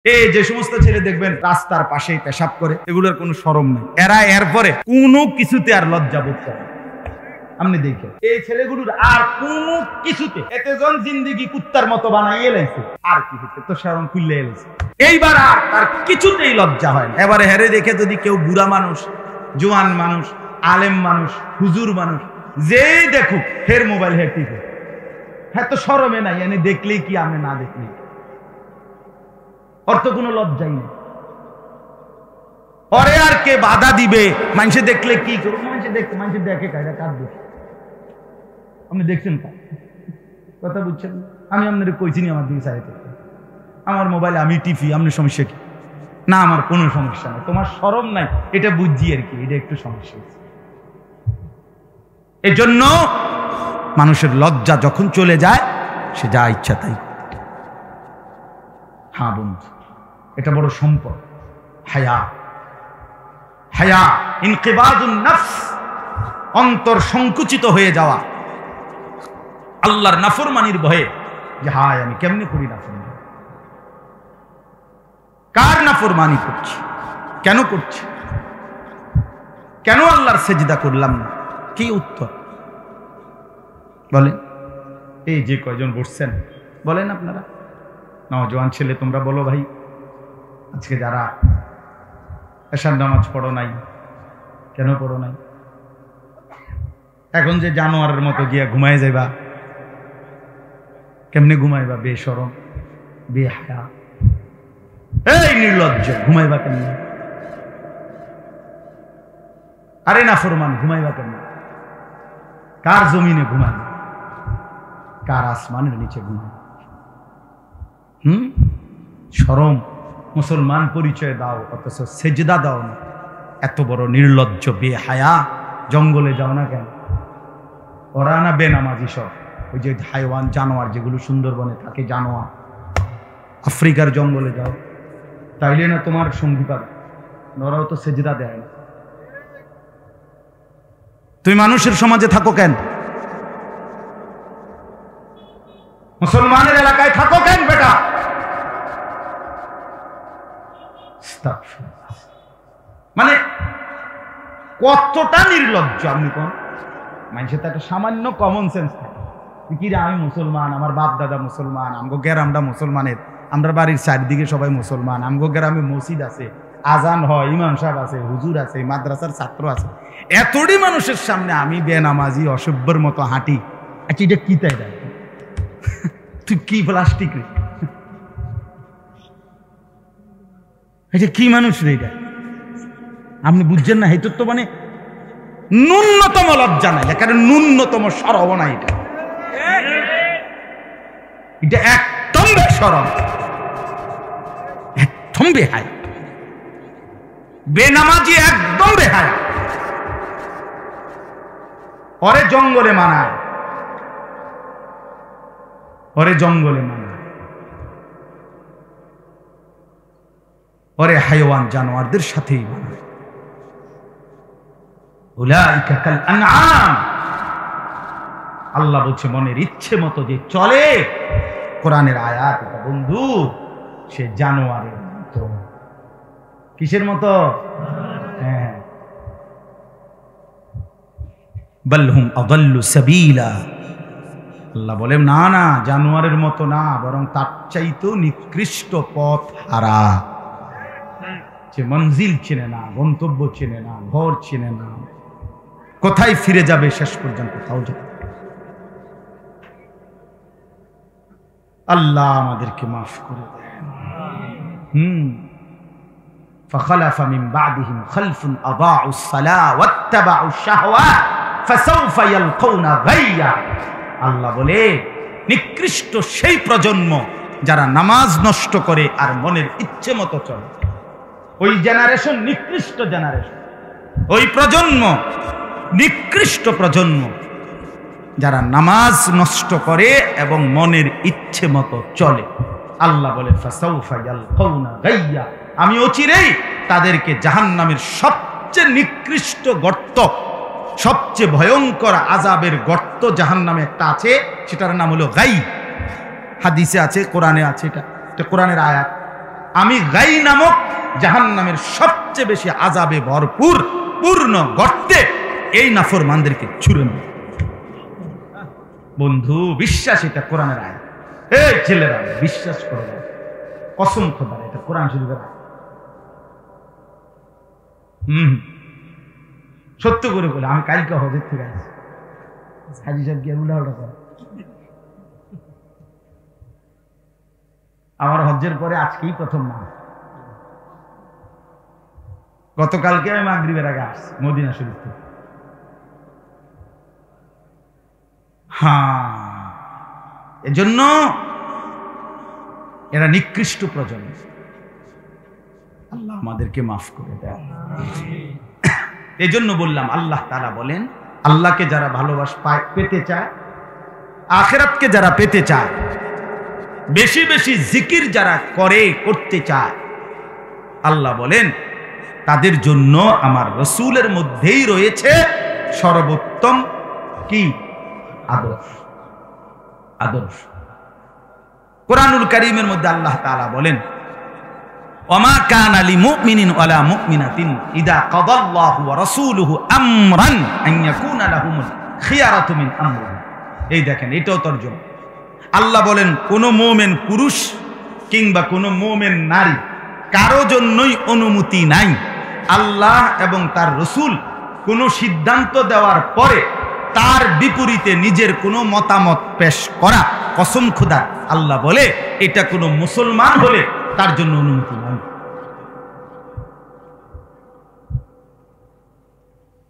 এই যে সমস্ত ছেলে দেখবেন রাস্তার পাশেই পেশাব করে, এগুলোর কোনো শরম নেই। এরা এরপরে কোনো কিছুতে আর লজ্জা বোধ করে। আপনি দেখেন এই ছেলেগুলোর আর কোনো কিছুতে এতজন জিন্দেগি কুত্তার মতো বানাইয়ে এলাইছে, আর কি হচ্ছে তো শরম খুললে এলাইছে। এইবার আর তার কিছুতেই লজ্জা হয় না। এবারে হেরে দেখে যদি কেউ বুড়া মানুষ, জোয়ান মানুষ, আলেম মানুষ, হুজুর মানুষ যেই দেখুক হের মোবাইল হের টিপে, হ্যাঁ তো শরমে নাই, এনে দেখলেই কি আমি না দেখলেই অর্থ কোনো লজ্জাই নেই। পরে আর কে বাধা দিবে? মানুষে দেখলে কি করবে? মানুষে দেখে কায়দা কাঁদ দেখে আপনি দেখছেন কথা বুঝছেন? আমি আপনাদের কইছি আমার দিকে চাইতে, আমার মোবাইলে আমি টিপি, আপনার সমস্যা কি? না আমার কোনো সমস্যা নাই, তোমার শরম নাই এটা বুঝছি আর কি, এটা একটু সমস্যা হচ্ছে। এই জন্য মানুষের লজ্জা যখন চলে যায় সে যা ইচ্ছা তাই। হ্যাঁ বন্ধু, এটা বড় সম্পদ। হায়া, হায়া ইনকিবাদুন নফস, অন্তর সংকুচিত হয়ে যাওয়া আল্লাহর নাফরমানির ভয়ে, যে হায় আমি কেমনে করি নাফরমানি, কার নাফরমানি করছি, কেন করছি, কেন আল্লাহর সেজদা করলাম না? কি উত্তর বলেন? এই যে কয়জন বসছেন বলেন আপনারা, নওজোয়ান ছেলে তোমরা বলো ভাই, আজকে যারা এশার নামাজ পড়ো নাই, কেন পড়ো নাই? এখন যে জানোয়ারের মতো গিয়া ঘুমায় যাইবা, কেমনে ঘুমাইবা? বেশরম, বেহায়া, এই নির্লজ্জ, ঘুমাইবা কেমনে? আরে নাফরমান, ঘুমাইবা কেমনে? কার জমিনে ঘুমাইবা? কার আসমানের নিচে ঘুমাইবা? শরম, মুসলমান পরিচয় দাও অথচ সেজদা দাও না। এত বড় নির্লজ্জ বেহায়া, জঙ্গলে যাও না কেন? ওরা না বেনামাজি সব, ওই যে হাইওয়ান জানোয়ার যেগুলো সুন্দরবনে থাকে, জানোয়ার, আফ্রিকার জঙ্গলে যাও, তাইলে না তোমার সঙ্গী পাবে। ওরাও তো সেজদা দেয় না। তুমি মানুষের সমাজে থাকো কেন? মুসলমানের এলাকায় থাকো কেন বেটা? মানে কতটা নির্লজ্জ আপনি কোন মানুষের তো একটা সামান্য কমন সেন্স থাকে কি রে, আমি মুসলমান, আমার বাপ দাদা মুসলমান, আমগো গ্রামটা মুসলমানের, আমরা বাড়ির চারদিকে সবাই মুসলমান, আমগো গ্রামে মসজিদ আছে, আজান হয়, ইমাম সাহেব আছে, হুজুর আছে, মাদ্রাসার ছাত্র আছে, এতটি মানুষের সামনে আমি বেনামাজি অসভ্যের মতো হাঁটি। আচ্ছা এটা কি তাই দেয়? তুই কি প্লাস্টিক রে? এটা কি মানুষ রে? এটা আপনি বুঝছেন না? এটা তো মানে ন্যূনতম লজ্জা নাই, কারণ ন্যূনতম সরব না। এটা একদম বেশরম, একদম বেহায়, বেনামাজি একদম বেহায়। ওরে জঙ্গলে মানায়, ওরে জঙ্গলে মানায়, ওরে হাইওয়ান জানোয়ারদের সাথেই মানায়। উলাইকা কাল আনআম, আল্লাহ বলছে মনের ইচ্ছে মতো যে চলে, কোরআনের আয়াত এটা বন্ধু, সে জানোয়ারের মতো। কিসের মতো? হ্যাঁ, বাল হুম আদাল্লু সাবিলা, আল্লাহ বলেন না না, জানোয়ারের মতো না, বরং তার চাইতেও নিকৃষ্ট পথ হারা। যে মঞ্জিল চেনে না, গন্তব্য চেনে না, ঘর চেনে না, কোথায় ফিরে যাবে শেষ পর্যন্ত তাও জানে। আল্লাহ আমাদেরকে মাফ করে দেন। فخلف من بعدهم خلف أضاعوا الصلاة واتبعوا الشهوات فسوف يلقون غيا। আল্লাহ বলে নিকৃষ্ট সেই প্রজন্ম যারা নামাজ নষ্ট করে আর মনের ইচ্ছে মতো চলে। ওই জেনারেশন নিকৃষ্ট জেনারেশন, ওই প্রজন্ম নিকৃষ্ট প্রজন্ম যারা নামাজ নষ্ট করে এবং মনের ইচ্ছে মতো চলে। আল্লাহ বলে ফাসাউফা ইয়ালকাউনা গাইয়া, আমি অচিরেই তাদেরকে জাহান্নামের সবচেয়ে নিকৃষ্ট গর্ত, সবচেয়ে ভয়ঙ্কর আযাবের গর্ত জাহান্নামে একটা আছে, সেটার নাম হলো গাই। হাদিসে আছে, কোরআনে আছে, এটা কোরআনের আয়াত। আমি গাই নামক জাহান্নামের সবচেয়ে বেশি আযাবে ভরপুর পূর্ণ গর্তে এই নাফরমানদেরকে ছুঁড়ে মারব। বন্ধু বিশ্বাস, এটা কোরআনের আয়াত। এই ছেলেরা বিশ্বাস করে না, কসম খোদার, এটা কোরআন শরীফের আয়াত। সত্য করে বলে, আমি কালকে হজের থেকে আসছি, হাজি সাহেব গিয়ে উল্লাহটা করে। আমার হজ্জের পরে আজকেই প্রথম মাস। গতকালকে আমি মাগরিবের আগে আসছি মদিনা শরীফ থেকে। হ্যাঁ, এজন্য এরা নিকৃষ্ট প্রজন্ম। আল্লাহ আমাদেরকে মাফ করে দেয়। এই জন্য বললাম, আল্লাহ তাআলা বলেন, আল্লাহকে যারা পেতে চায়, আখিরাতকে যারা পেতে চায়, বেশি বেশি জিকির যারা করতে চায়, আল্লাহ বলেন তাদের জন্য আমার রসুলের মধ্যেই রয়েছে সর্বোত্তম কি আদর্শ। কোরআনুল কারীমের মধ্যে আল্লাহ তাআলা বলেন, ওয়ামা কানা লিমুমিনিন ওয়ালা মুমিনাতিন ইযা কাদাল্লাহু ওয়া রাসূলুহু আমরান আন ইয়াকুনা লাহুমুল খিয়ারাতু মিন আমরিহিম। এই দেখেন, এটাও তরজমা। আল্লাহ বলেন, কোন মুমিন পুরুষ কিংবা কোন মুমিন নারী কারো জন্যই অনুমতি নাই আল্লাহ এবং তার রসুল কোন সিদ্ধান্ত দেওয়ার পরে তার বিপরীতে নিজের কোনো মতামত পেশ করা। কসম খোদা, আল্লাহ বলে এটা কোনো মুসলমান হলে তার জন্য অনুমতি নাই।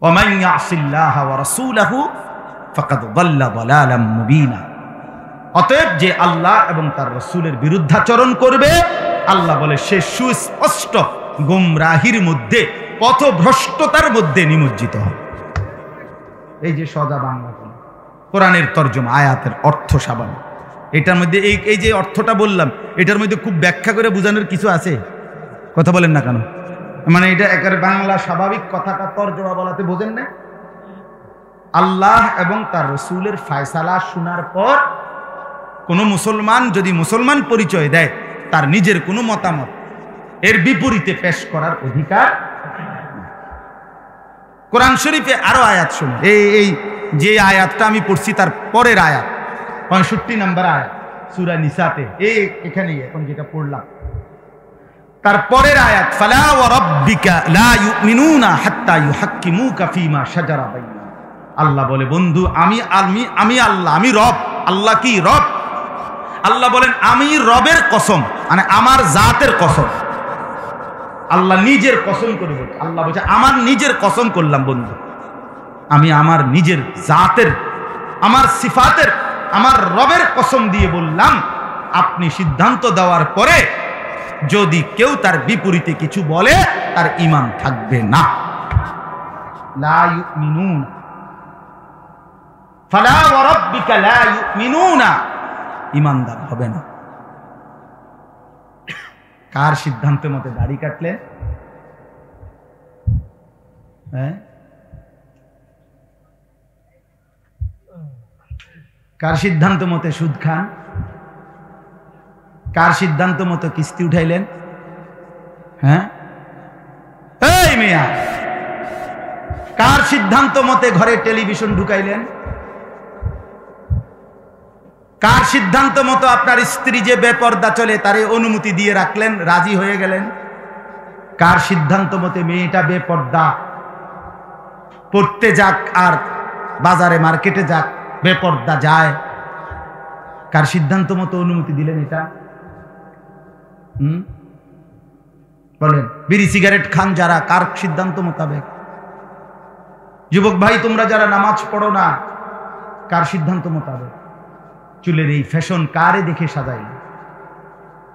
ওয়ামান ইয়াসিল্লাহা ওয়া রাসূলাহু ফাকাদ দাল্লা দালালাম মুবিনা। অতএব যে আল্লাহ এবং তার রাসূলের বিরুদ্ধাচরণ করবে, আল্লাহ বলে সে সুস্পষ্ট গুমরাহির মধ্যে, পথভ্রষ্টতার মধ্যে নিমজ্জিত হবে। এই যে সদা বাংলা কোরআনের তরজমা, আয়াতের অর্থ সাবান, এটার মধ্যে এই যে অর্থটা বললাম, এটার মধ্যে খুব ব্যাখ্যা করে বোঝানোর কিছু আছে? কথা বলেন না কেন? মানে এটা একেবারে বাংলা স্বাভাবিক কথাটা তরজমা বলাতে বোঝেন না? আল্লাহ এবং তার রসুলের ফায়সালা শোনার পর কোনো মুসলমান যদি মুসলমান পরিচয় দেয়, তার নিজের কোনো মতামত এর বিপরীতে পেশ করার অধিকার। কোরআন শরীফে আরো আয়াত শুনুন। এই যে আয়াতটা আমি পড়ছি তার পরের আয়াত, 65 নম্বর আয়াত সূরা নিসাতে, এখানেই এখন যেটা পড়লাম তার পরের আয়াত, ফালা ওয়া রাব্বিকা লা ইউমিনুনা হাত্তা ইউহাক্কিমুকা ফীমা শাজারা বাইনাহুম। আল্লাহ বলে, বন্ধু আমি আল্লাহ, আমি রব। আল্লাহ কি রব? আল্লাহ বলেন আমি রবের কসম, মানে আমার জাতের কসম। আল্লাহ নিজের কসম করে বলছে, আল্লাহ বলছে আমার নিজের কসম করলাম বন্ধু, আমি আমার নিজের জাতের, আমার সিফাতের, আমার রবের কসম দিয়ে বললাম, আপনি সিদ্ধান্ত দেওয়ার পরে যদি কেউ তার বিপরীতে কিছু বলে, তার ঈমান থাকবে না। লা ইউমিনুনা, ফালা ওয়া রাব্বিকা লা ইউমিনুনা, ঈমানদার হবে না। কার সিদ্ধান্ত মতে দাড়ি কাটলেন? হ্যাঁ, কার সিদ্ধান্ত মতে সুদ খান? কার সিদ্ধান্ত মতো কিস্তি উঠাইলেন? হ্যাঁ, এই মিয়া, কার সিদ্ধান্ত মতে ঘরে টেলিভিশন ঢুকাইলেন? কার সিদ্ধান্ত মতো আপনার স্ত্রী যে বেপর্দা চলে তারে অনুমতি দিয়ে রাখলেন, রাজি হয়ে গেলেন? কার সিদ্ধান্ত মতে মেয়েটা বেপর্দা পড়তে যাক আর বাজারে মার্কেটে যাক, বেপর্দা যায়? কার সিদ্ধান্ত মতো অনুমতি দিলেন এটা? বলেন। বিড়ি সিগারেট খান যারা, কার সিদ্ধান্ত মোতাবেক? যুবক ভাই তোমরা যারা নামাজ পড়ো না, কার সিদ্ধান্ত মোতাবেক? চুলের এই ফ্যাশন কারে দেখে সাজাইলা?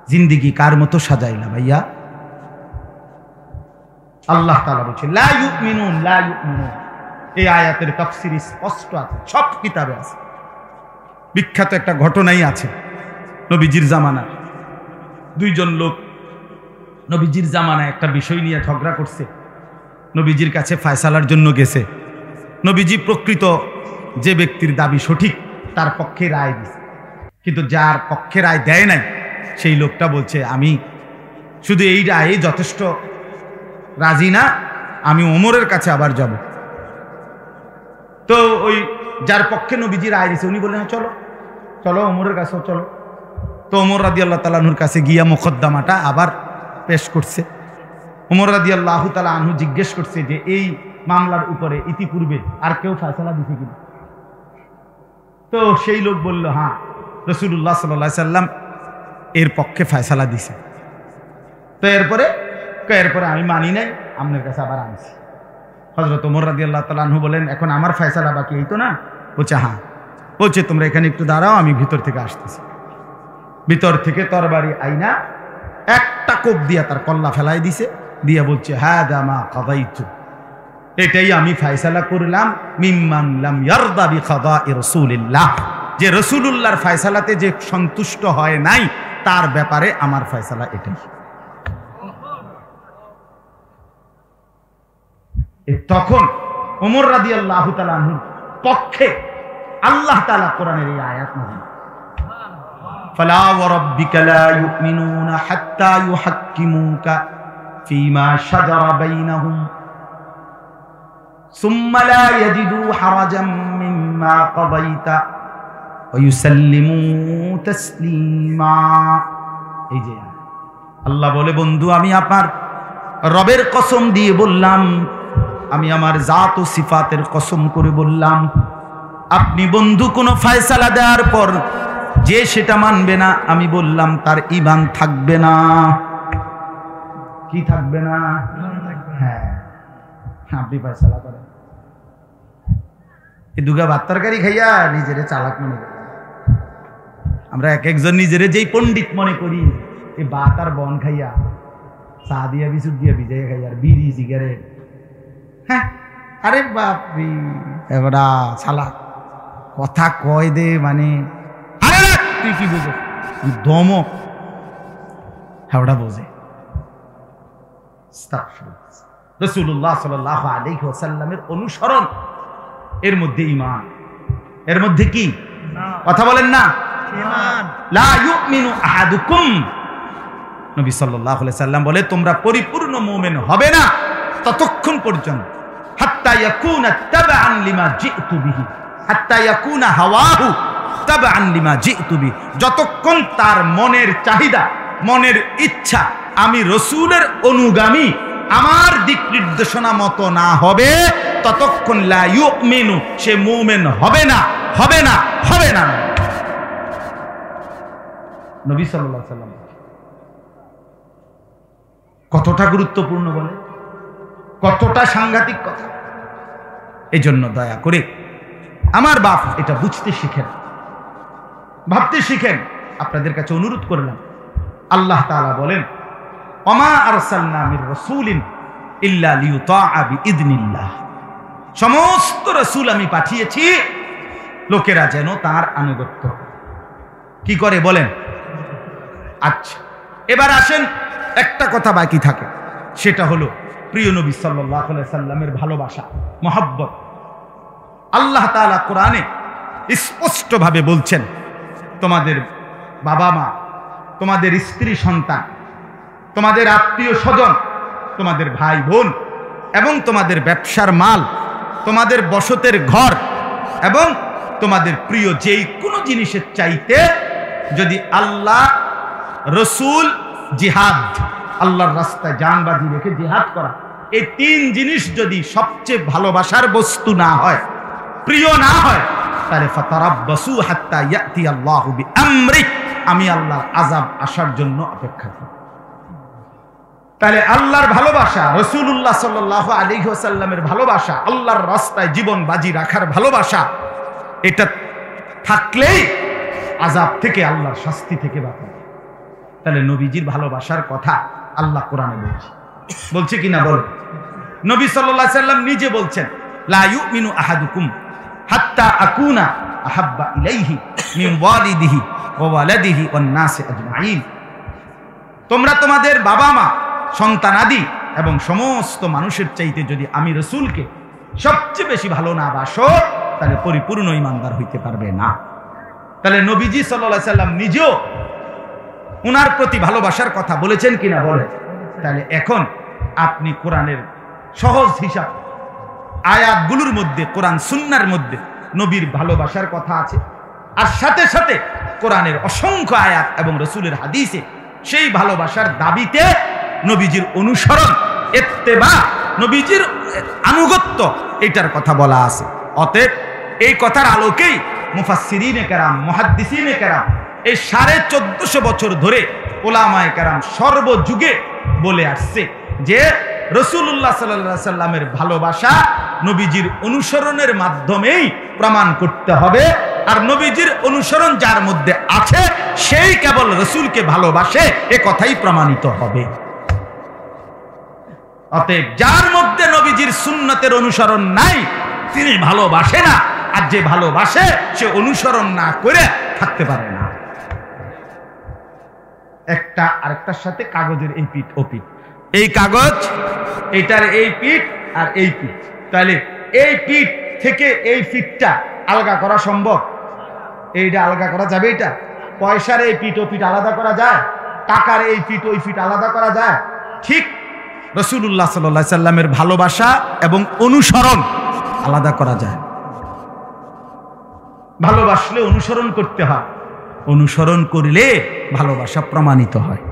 জিন্দিগি কার মতো সাজাইলা ভাইয়া? আল্লাহ তাআলা বলেছেন লা ইউমিনুন, লা ইউমিনুন। এই আয়াতের তাফসীর স্পষ্ট আছে, সব কিতাবে আছে। বিখ্যাত একটা ঘটনাই আছে নবীজির জামানার। দুইজন লোক নবীজির জামানায় একটা বিষয় নিয়ে ঝগড়া করছে, নবীজির কাছে ফায়সালার জন্য গেছে। নবীজি প্রকৃত যে ব্যক্তির দাবি সঠিক তার পক্ষে রায় দিছে, কিন্তু যার পক্ষে রায় দেয় নাই সেই লোকটা বলছে আমি শুধু এইটা এই যথেষ্ট, রাজি না, আমি ওমরের কাছে আবার যাব। তো ওই যার পক্ষে নবীজি রায় দিয়েছে উনি বললেন চলো চলো ওমরের কাছেও চলো। তো ওমর রাদিয়াল্লাহু তাআলা আনহুর কাছে গিয়া মোকদ্দমাটা আবার পেশ করছে। ওমর রাদিয়াল্লাহু তাআলা আনহু জিজ্ঞেস করছে যে এই মামলার উপরে ইতিপূর্বে আর কেউ ফয়সালা দিছে কিনা? তো সেই লোক বলল হ্যাঁ, রাসূলুল্লাহ সাল্লাল্লাহু আলাইহি সাল্লাম এর পক্ষে ফয়সালা দিছে। তো এরপরে আমি মানি নাই, আপনার কাছে আবার আনছি। হযরত ওমর রাদিয়াল্লাহু তাআলা আনহু বলেন এখন আমার ফয়সালা বাকি, এই তো না? বলছে হ্যাঁ। বলছে তোমরা এখানে একটু দাঁড়াও, আমি ভিতর থেকে আসতেছি। ভিতর থেকে তরবারি আইনা একটা কোপ দিয়া তার কল্লা ফেলাই দিছে, দিয়া বলছে হাদা মা কাদাইতু, এটাই আমি ফয়সালা করলাম মিম্মান লাম ইয়ারদা বিকাদাই রাসূলিল্লাহ, যে রাসূলুল্লাহর ফয়সালাতে যে সন্তুষ্ট হয় নাই তার ব্যাপারে আমার ফয়সালা এটাই। তখন ওমর রাদিয়াল্লাহু তাআলা আনহুর পক্ষে আল্লাহ তাআলা কোরআনের এই আয়াত নাযিল, ফালা ওয়া রাব্বিকা লা ইউমিনুনা হাত্তা ইউহাক্কিমুকা ফীমা শাজারা বাইনাহুম সুম্মা লা ইয়াজিদু হারাজাম মিম্মা কাদাইতা ওয়া ইউসাল্লিমু তাসলিমা। এই যে আল্লাহ বলে বন্ধু আমি আপনার রবের কসম দিয়ে বললাম, আমি আমার জাত ও সিফাতের কসম করে বললাম, আপনি বন্ধু কোনো ফয়সালা দেওয়ার পর যে সেটা মানবে না, আমি বললাম তার ঈমান থাকবে না। কি থাকবে না? হ্যাঁ, আপনি ফয়সালা করেন। এই দুগা ভাত তরকারি খাইয়া নিজেরে চালাক মনে করি আমরা, এক একজন নিজেরে যেই পণ্ডিত মনে করি, এই ভাত আর বন খাইয়া চা দিয়া বিস্কুট দিয়া ভিজাইয়া খাইয়া আর বিড়ি সিগারেট, হ্যাঁ আরে বাপরি এবারা চালাক কথা কয় দে, মানে আরে তুই কি বুঝো দমক হাওড়া বোঝে। রাসূলুল্লাহ সাল্লাল্লাহু আলাইহি ওয়াসাল্লামের অনুসরণ, এর মধ্যে ঈমান, এর মধ্যে কি কথা বলেন না? ঈমান। লা ইউমিনু আহাদুকুম, নবী সাল্লাল্লাহু আলাইহি সাল্লাম বলে তোমরা পরিপূর্ণ মুমিন হবে না ততক্ষণ পর্যন্ত হাত্তা ইয়াকুনা তাবআন লিমা জিতু বিহি, হাত্তা ইয়াকুনা হাওয়াহু তাবআন লিমা জিতু বিহি, যতক্ষণ তার মনের চাহিদা, মনের ইচ্ছা আমি রাসূলের অনুগামী, আমার দিক নির্দেশনা মতো না হবে, ততক্ষণ লা ইউমিনু, সে মুমিন হবে না, হবে না, হবে না। নবী সাল্লাল্লাহু আলাইহি সাল্লাম কতটা গুরুত্বপূর্ণ বলে, কতটা সাংঘাতিক কথা। এই জন্য দয়া করে আমার বাপ এটা বুঝতে শিখেন, ভাবতে শিখেন। আপনাদের কাছে অনুরোধ করলাম, আল্লাহ তাআলা বলেন ওমা আরসালনা মির রাসূলিন ইল্লা লিইউতাআ বিইذনিল্লাহ, সমস্ত রাসূল আমি পাঠিয়েছি লোকেরা যেন তার আনুগত্য কি করে বলেন। আচ্ছা, এবার আসেন, একটা কথা বাকি থাকে, সেটা হলো প্রিয় নবী সাল্লাল্লাহু আলাইহি সাল্লামের ভালোবাসা, মহব্বত। আল্লাহ তাআলা কোরআনে স্পষ্টভাবে বলছেন তোমাদের বাবা মা, তোমাদের স্ত্রী সন্তান, তোমাদের আত্মীয় স্বজন, তোমাদের ভাই বোন এবং তোমাদের ব্যবসার মাল, তোমাদের বসতের ঘর এবং তোমাদের প্রিয় যেই কোনো জিনিসের চাইতে যদি আল্লাহ, রসুল, জিহাদ, আল্লাহর রাস্তায় জান বাজি রেখে জিহাদ করা, এই তিন জিনিস যদি সবচেয়ে ভালোবাসার বস্তু না হয়, প্রিয় না হয়, তাহলে ফাতারাব্বাসু হাত্তা ইয়াতি আল্লাহু বিআমরি, আমি আল্লাহর আযাব আসার জন্য অপেক্ষা করি। তাহলে আল্লাহর ভালোবাসা, রাসূলুল্লাহ সাল্লাল্লাহু আলাইহি ওয়াসাল্লামের ভালোবাসা, আল্লাহর রাস্তায় জীবন বাজি রাখার ভালোবাসা, এটা থাকলেই আযাব থেকে, আল্লাহর শাস্তি থেকে বাঁচা। তাহলে নবীজির ভালোবাসার কথা আল্লাহ কোরআনে বলছে কিনা বল। নবী সাল্লাল্লাহু আলাইহি সাল্লাম নিজে বলছেন লা ইউমিনু আহাদুকুম হাত্তা আকুনা আহাব্বা ইলাইহি মিন ওয়ালিদিহি ওয়া ওয়ালাদিহি ওয়ান নাসি আজমাইন, তোমরা তোমাদের বাবা মা, সন্তানাদি এবং সমস্ত মানুষের চাইতে যদি আমি রাসূলকে সবচেয়ে বেশি ভালো না বাসো, তাহলে পরিপূর্ণ ঈমানদার হইতে পারবে না। তাহলে নবীজি সাল্লাল্লাহু আলাইহি সাল্লাম নিজেও উনার প্রতি ভালোবাসার কথা বলেছেন কিনা বলেন। তাহলে এখন আপনি কোরআনের সহজ হিসাব আয়াতগুলোর মধ্যে, কোরআন সুন্নাহর মধ্যে নবীর ভালোবাসার কথা আছে, আর সাথে সাথে কোরআনের অসংখ্য আয়াত এবং রাসূলের হাদিসে সেই ভালোবাসার দাবিতে নবীজির অনুসরণ, ইত্তেবা, নবীজির আনুগত্য, এটার কথা বলা আছে। অতএব এই কথার আলোকেই মুফাসসিরিনে কেরাম, মুহাদ্দিসিনে কেরাম এই 1450 বছর ধরে উলামায়ে কেরাম সর্বযুগে বলে আসছে যে রাসূলুল্লাহ সাল্লাল্লাহু আলাইহি সাল্লামের ভালোবাসা নবীজির অনুসরণের মাধ্যমেই প্রমাণ করতে হবে, আর নবীজির অনুসরণ যার মধ্যে আছে সেই কেবল রাসূলকে ভালোবাসে, এ কথাই প্রমাণিত হবে। অতএব যার মধ্যে নবীজির সুন্নতের অনুসরণ নাই তিনি ভালোবাসে না, আর যে ভালোবাসে সে অনুসরণ না করে থাকতে পারে না। একটা আরেকটার সাথে কাগজের এই পিঠ ও পিঠ, এই কাগজ এটার এই পিঠ আর এই পিঠ, তাহলে এই পিঠ থেকে এই পিঠটা আলগা করা সম্ভব? এইটা আলগা করা যাবে? এটা পয়সার এই পিঠ ও পিঠ আলাদা করা যায়? টাকার এই পিঠ ওই পিঠ আলাদা করা যায়? ঠিক রাসূলুল্লাহ সাল্লাল্লাহু আলাইহি সাল্লামের ভালোবাসা এবং অনুসরণ আলাদা করা যায়। ভালোবাসলে অনুসরণ করতে হয়, অনুসরণ করলে ভালোবাসা প্রমাণিত হয়।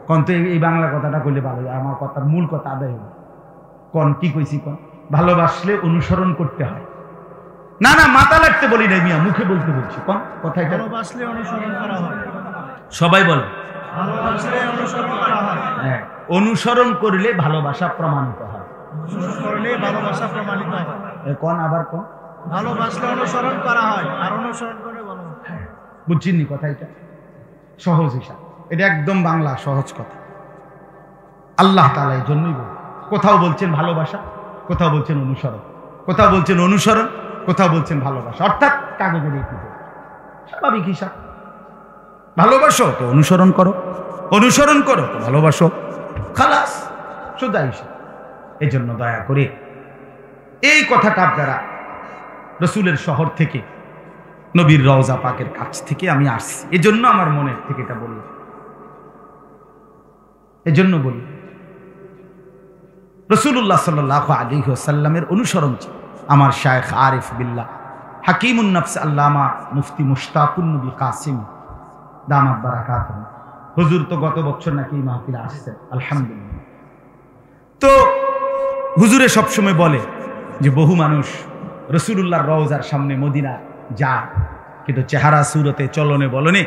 কোন তো এই বাংলা কথাটা কইলে ভালো, আমার কথার মূল কথা আদায় হবে। কোন কি কইছি? কোন ভালোবাসলে অনুসরণ করতে হয়। না না, মাথা লাগতে বলি নাই মিয়া, মুখে বলতে বলছি। কোন কথা? এটা ভালোবাসলে অনুসরণ করা হয়। সবাই বলে ভালোবাসলে অনুসরণ করা হয়। হ্যাঁ, অনুসরণ করলে ভালোবাসা প্রমাণিত হয়। অনুসরণ করলে ভালোবাসা প্রমাণিত হয়। কোন আবার কোন? ভালোবাসলে অনুসরণ করা হয়, আর অনুসরণ করে ভালোবাসা। বুঝছিনি কথা? এটা সহজ হিসাব, এটা একদম বাংলা সহজ কথা। আল্লাহ তাআলা এই জন্যই বলে, কোথাও বলছেন ভালোবাসা, কোথাও বলছেন অনুসরণ, কোথাও বলছেন অনুসরণ, কোথাও বলছেন ভালোবাসা, অর্থাৎ কাগজের এই পিঠে। স্বাভাবিক হিসাব। ভালোবাসো তো অনুসরণ করো, অনুসরণ করো তো ভালোবাসো, খালাস, সোজা হিসাব। এই জন্য দয়া করে এই কথাটা আপনারা রাসূলের শহর থেকে, নবীর রওজা পাকের কাছ থেকে আমি আসছি, এজন্য আমার মনে থেকে এটা বলি, এজন্য বলি রাসূলুল্লাহ সাল্লাল্লাহু আলাইহি ওয়াসাল্লামের অনুসরণ। আমার শায়েখ আরিফ বিল্লাহ হাকিমুন নফস আল্লামা মুফতি মুশতাকুন নবী কাসিম দামাত বারাকাতুহু, হুজুর তো গত বছর নাকি মাহফিলে আসছেন, আলহামদুলিল্লাহ। তো হুজুরে সবসময় বলে যে বহু মানুষ রাসূলুল্লাহর রওজার সামনে মদিনা যায়, কিন্তু চেহারা সুরতে চলনে বলনে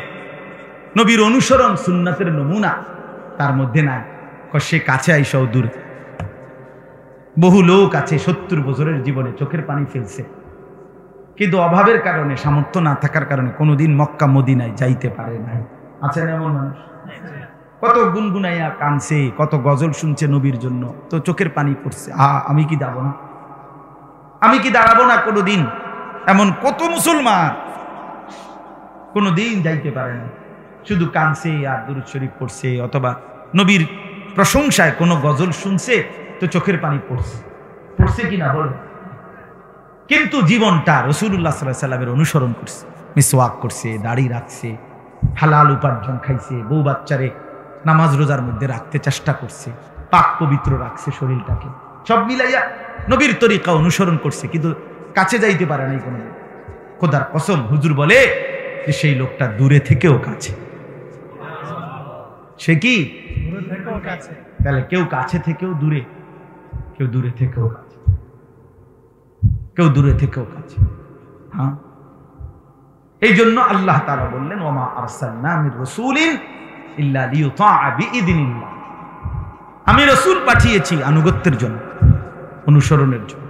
নবীর অনুসরণ সুন্নাতের নমুনা তার মধ্যে নাই। সে কাছে আইসাও দূরে। বহু লোক আছে 70 বছরের জীবনে চোখের পানি ফেলছে, কিন্তু অভাবের কারণে, সামর্থ্য না থাকার কারণে কোনোদিন মক্কা মদিনায় যাইতে পারে নাই। আছেন এমন মানুষ? কত গুনগুনাইয়া কানছে, কত গজল শুনছে নবীর জন্য, তো চোখের পানি পড়ছে, আমি কি যাব না, আমি কি দাঁড়াবো না কোনোদিন? এমন কত মুসলমান কোনোদিন যাইতে পারে না, শুধু কানছে আর দুরূদ শরীফ পড়ছে, অথবা নবীর প্রশংসায় কোনো গজল শুনছে তো চোখের পানি পড়ছে। পড়ছে কিনা বল? কিন্তু জীবনটা রাসূলুল্লাহ সাল্লাল্লাহু আলাইহি সাল্লামের অনুসরণ করছে, মিসওয়াক করছে, দাড়ি রাখছে, হালাল উপার্জন খাইছে, বউ বাচ্চারে নামাজ রোজার মধ্যে রাখতে চেষ্টা করছে, পাক পবিত্র রাখছে শরীরটাকে, সব মিলাইয়া নবীর তরিকা অনুসরণ করছে, কিন্তু কাছে যাইতে পারে নাই কোনোদিন। খোদার কসম, হুজুর বলে যে সেই লোকটা দূরে থেকেও কাছে। সে কি? দূরে থেকেও কাছে। তাহলে কেউ কাছে থেকেও দূরে, কেউ দূরে থেকেও কাছে, কেউ দূরে থেকেও কাছে। হ্যাঁ, এই জন্য আল্লাহ তাআলা বললেন, ওমা আরসালনা মির রাসূলিন ইল্লা লিইউতাআ বিইذনিল্লাহ। আমি রাসূল পাঠিয়েছি আনুগত্যের জন্য, অনুসরণের জন্য।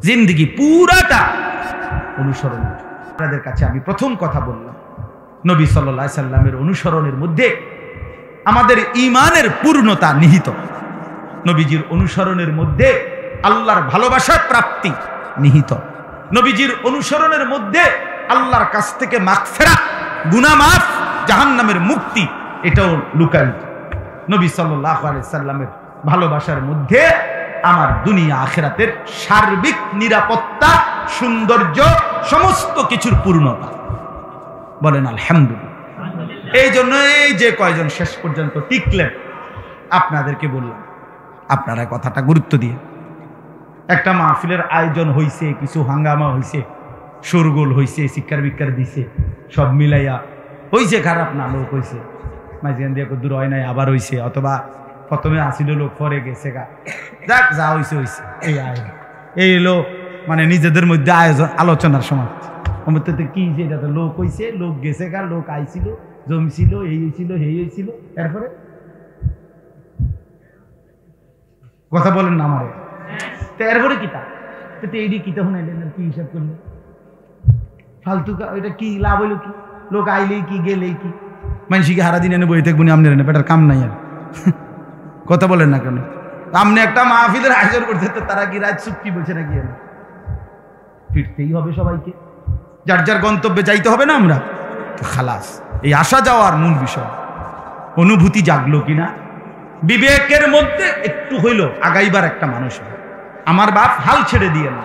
জিন্দেগি পুরাটা অনুসরণের জন্য। আপনাদের কাছে আমি প্রথম কথা বললাম, নবী সাল্লাল্লাহু আলাইহি সাল্লামের অনুসরণের মধ্যে আমাদের ঈমানের পূর্ণতা নিহিত। নবীজির অনুসরণের মধ্যে আল্লাহর ভালোবাসার প্রাপ্তি নিহিত। নবীজির অনুসরণের মধ্যে আল্লাহর কাছ থেকে মাগফিরাত, গুনাহ মাফ, জাহান্নামের মুক্তি, এটাও লুকায়িত। নবী সাল্লাল্লাহু আলাইহি সাল্লামের ভালোবাসার মধ্যে আমার দুনিয়া আখিরাতের সার্বিক নিরাপত্তা, সৌন্দর্য, সমস্ত কিছুর পূর্ণতা। বলেন আলহামদুলিল্লাহ। এই জন্য এই যে কয়জন শেষ পর্যন্ত টিকলেন আপনাদেরকে বললাম, আপনারা কথাটা গুরুত্ব দিয়ে, একটা মাহফিলের আয়োজন হইছে, কিছু হাঙ্গামা হইছে, শোরগোল হইছে, শিক্ষার বিক্ষার দিছে, সব মিলাইয়া হইছে, খারাপ না লোক হইছে, মাঝখান দিয়ে দূর হয় নাই, আবার হইছে, অথবা প্রথমে আসিল লোক পরে গেছে গা, যাক যা হইছে হইছে। এই এলো মানে নিজেদের মধ্যে আয়োজন আলোচনার সময় কি যে এটা তো লোক হইছে, লোক গেছে গা, লোক আইছিল, জমছিল, এই হয়েছিল, এই হয়েছিল, এরপরে কথা বলেন না আমারে, তো এরপরে কিতা এইটি কিতা শুনাইলেন, কি হিসাব করলেন ফালতু, এটা কি লাভ হইল, কি লোক আইলেই কি গেলেই কি, মানুষকে হারা দিন এনে বই থাকবো না, আপনার এনে বেটার কাম নাই আর কথা বলেন না কেন? আপনি একটা মাহফিলের আয়োজন করতে, তো তারা কি রাত চুক্তি বলছে নাকি? ফিরতেই হবে সবাইকে, যার যার গন্তব্যে যাইতে হবে না, আমরা খালাস। এই আসা যাওয়ার মূল বিষয় অনুভূতি জাগলো কিনা, বিবেকের মধ্যে একটু হইল আগাইবার একটা মানুষ। আমার বাপ হাল ছেড়ে দিয়ে না,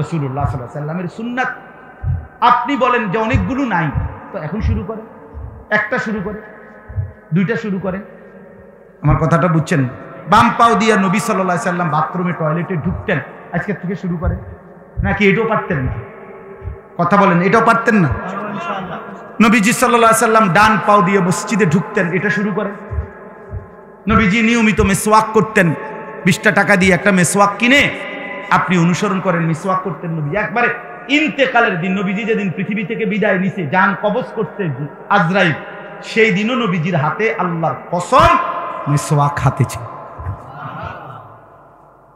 রাসূলুল্লাহ সাল্লাল্লাহু আলাইহি ওয়াসাল্লামের সুন্নাত আপনি বলেন যে অনেকগুলো নাই, তো এখন শুরু করে, একটা শুরু করে, দুইটা শুরু করে। আমার কথাটা বুঝছেন? বাম পাও দিয়া নবী সাল্লাল্লাহু আলাইহি ওয়াসাল্লাম বাথরুমে টয়লেটে ঢুকতেন, আজকে থেকে শুরু করে নাকি? এটাও পারতেন না? কথা বলেন, এটাও পারতেন না? নবীজি সাল্লাল্লাহু আলাইহি ওয়াসাল্লাম ডান পাও দিয়ে মসজিদে ঢুকতেন, এটা শুরু করে। নবীজি নিয়মিত মেসওয়াক করতেন, 20 টাকা দিয়ে একটা মেসওয়াক কিনে আপনি অনুসরণ করেন, মেসওয়াক করতেন। নবীজি একবারে ইন্তেকালের দিন, নবীজি যেদিন পৃথিবী থেকে বিদায় নিছে, জান কবজ করতে আজরাইল, সেই দিনও নবীজির হাতে আল্লাহর কসম মেসওয়াক হাতে ছিল।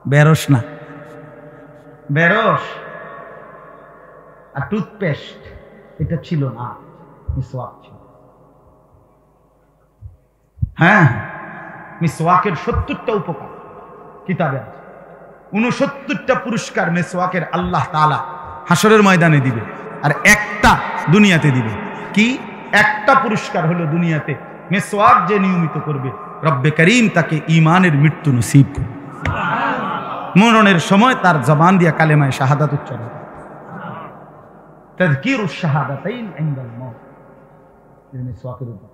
বেরস না, বেরস আর টুথপেস্ট এটা ছিল না, মিসওয়াক ছিল। হ্যাঁ, মিসওয়াকের 70টা উপকার কিতাবে আছে, 69টা পুরস্কার মিসওয়াকের আল্লাহ তাআলা হাসরের ময়দানে দিবে, আর একটা দুনিয়াতে দিবে। কি একটা পুরস্কার হলো দুনিয়াতে, মিসওয়াক যে নিয়মিত করবে রব্বে করিম তাকে ঈমানের মৃত্যু নসিব করবে, মরণের সময় তার জবান দিয়া কালেমায়ে শাহাদাত উচ্চারণ করে। তাযকিরুশ শাহাদাতাইন ইনদাল মউত, মিসওয়াকের উপর।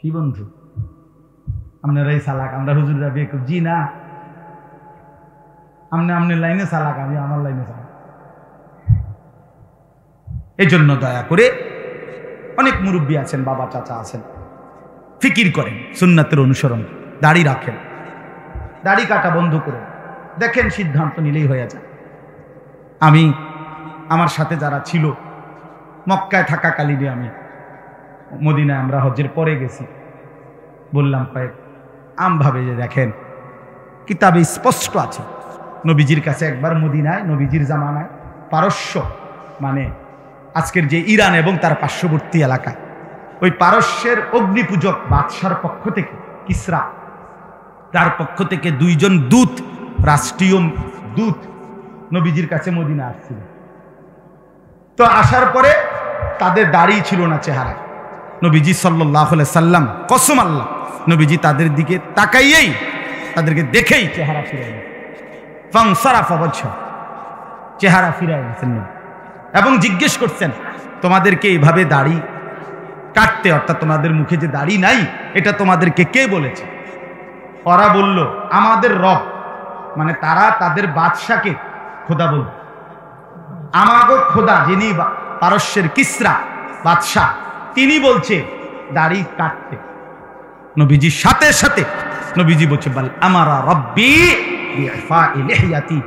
কি বন্ধু আপনারাই চালাক, আমরা হুজুররা বেকুব? জি না, আপনি লাইনে চালাক, আমি আমার লাইনে চালাক। এই জন্য দয়া করে অনেক মুরব্বী আছেন, বাবা চাচা আছেন, ফিকির করেন, সুন্নাতের অনুসরণ, দাড়ি রাখেন, দাড়ি কাটা বন্ধ করে দেখেন, সিদ্ধান্ত নিলেই হয়ে যায়। আমি আমার সাথে যারা ছিল মক্কায় থাকাকালীনে, আমি মদিনায় আমরা হজ্জের পরে গেছি, বললাম কয়েক আমভাবে যে দেখেন কিতাবে স্পষ্ট আছে, নবীজির কাছে একবার মদিনায়, নবীজির জামানায় পারস্য মানে আজকের যে ইরান এবং তার পার্শ্ববর্তী এলাকায়, ওই পারস্যের অগ্নিপূজক বাদশার পক্ষ থেকে, কিসরা, তার পক্ষ থেকে 2 জন দূত, রাষ্ট্রীয় দূত নবীজির কাছে মদিনা আসছিল। তো আসার পরে তাদের দাড়ি ছিল না চেহারায়। নবীজি সাল্লাল্লাহু আলাইহি সাল্লাম, কসম আল্লাহ, নবীজি তাদের দিকে তাকাইয়েই, তাদেরকে দেখেই চেহারা ফিরাই ফানসারাফা ওয়াজহু, চেহারা ফিরাই নিয়েছেন এবং জিজ্ঞেস করছেন, তোমাদেরকে এইভাবে দাড়ি কাটতে, অর্থাৎ তোমাদের মুখে যে দাড়ি নাই, এটা তোমাদেরকে কে বলেছে? ওরা বলল, আমাদের রব, মানে তারা তাদের বাদশাকে খোদা বলল, আমাগো খোদা যিনি পারস্যের কিসরা বাদশাহ, তিনি বলছে দাড়ি কাটতে। নবীজির সাথে সাথে নবীজি বলছে, বল আমারা রব্বি বিইফা'i লিহইয়াতি,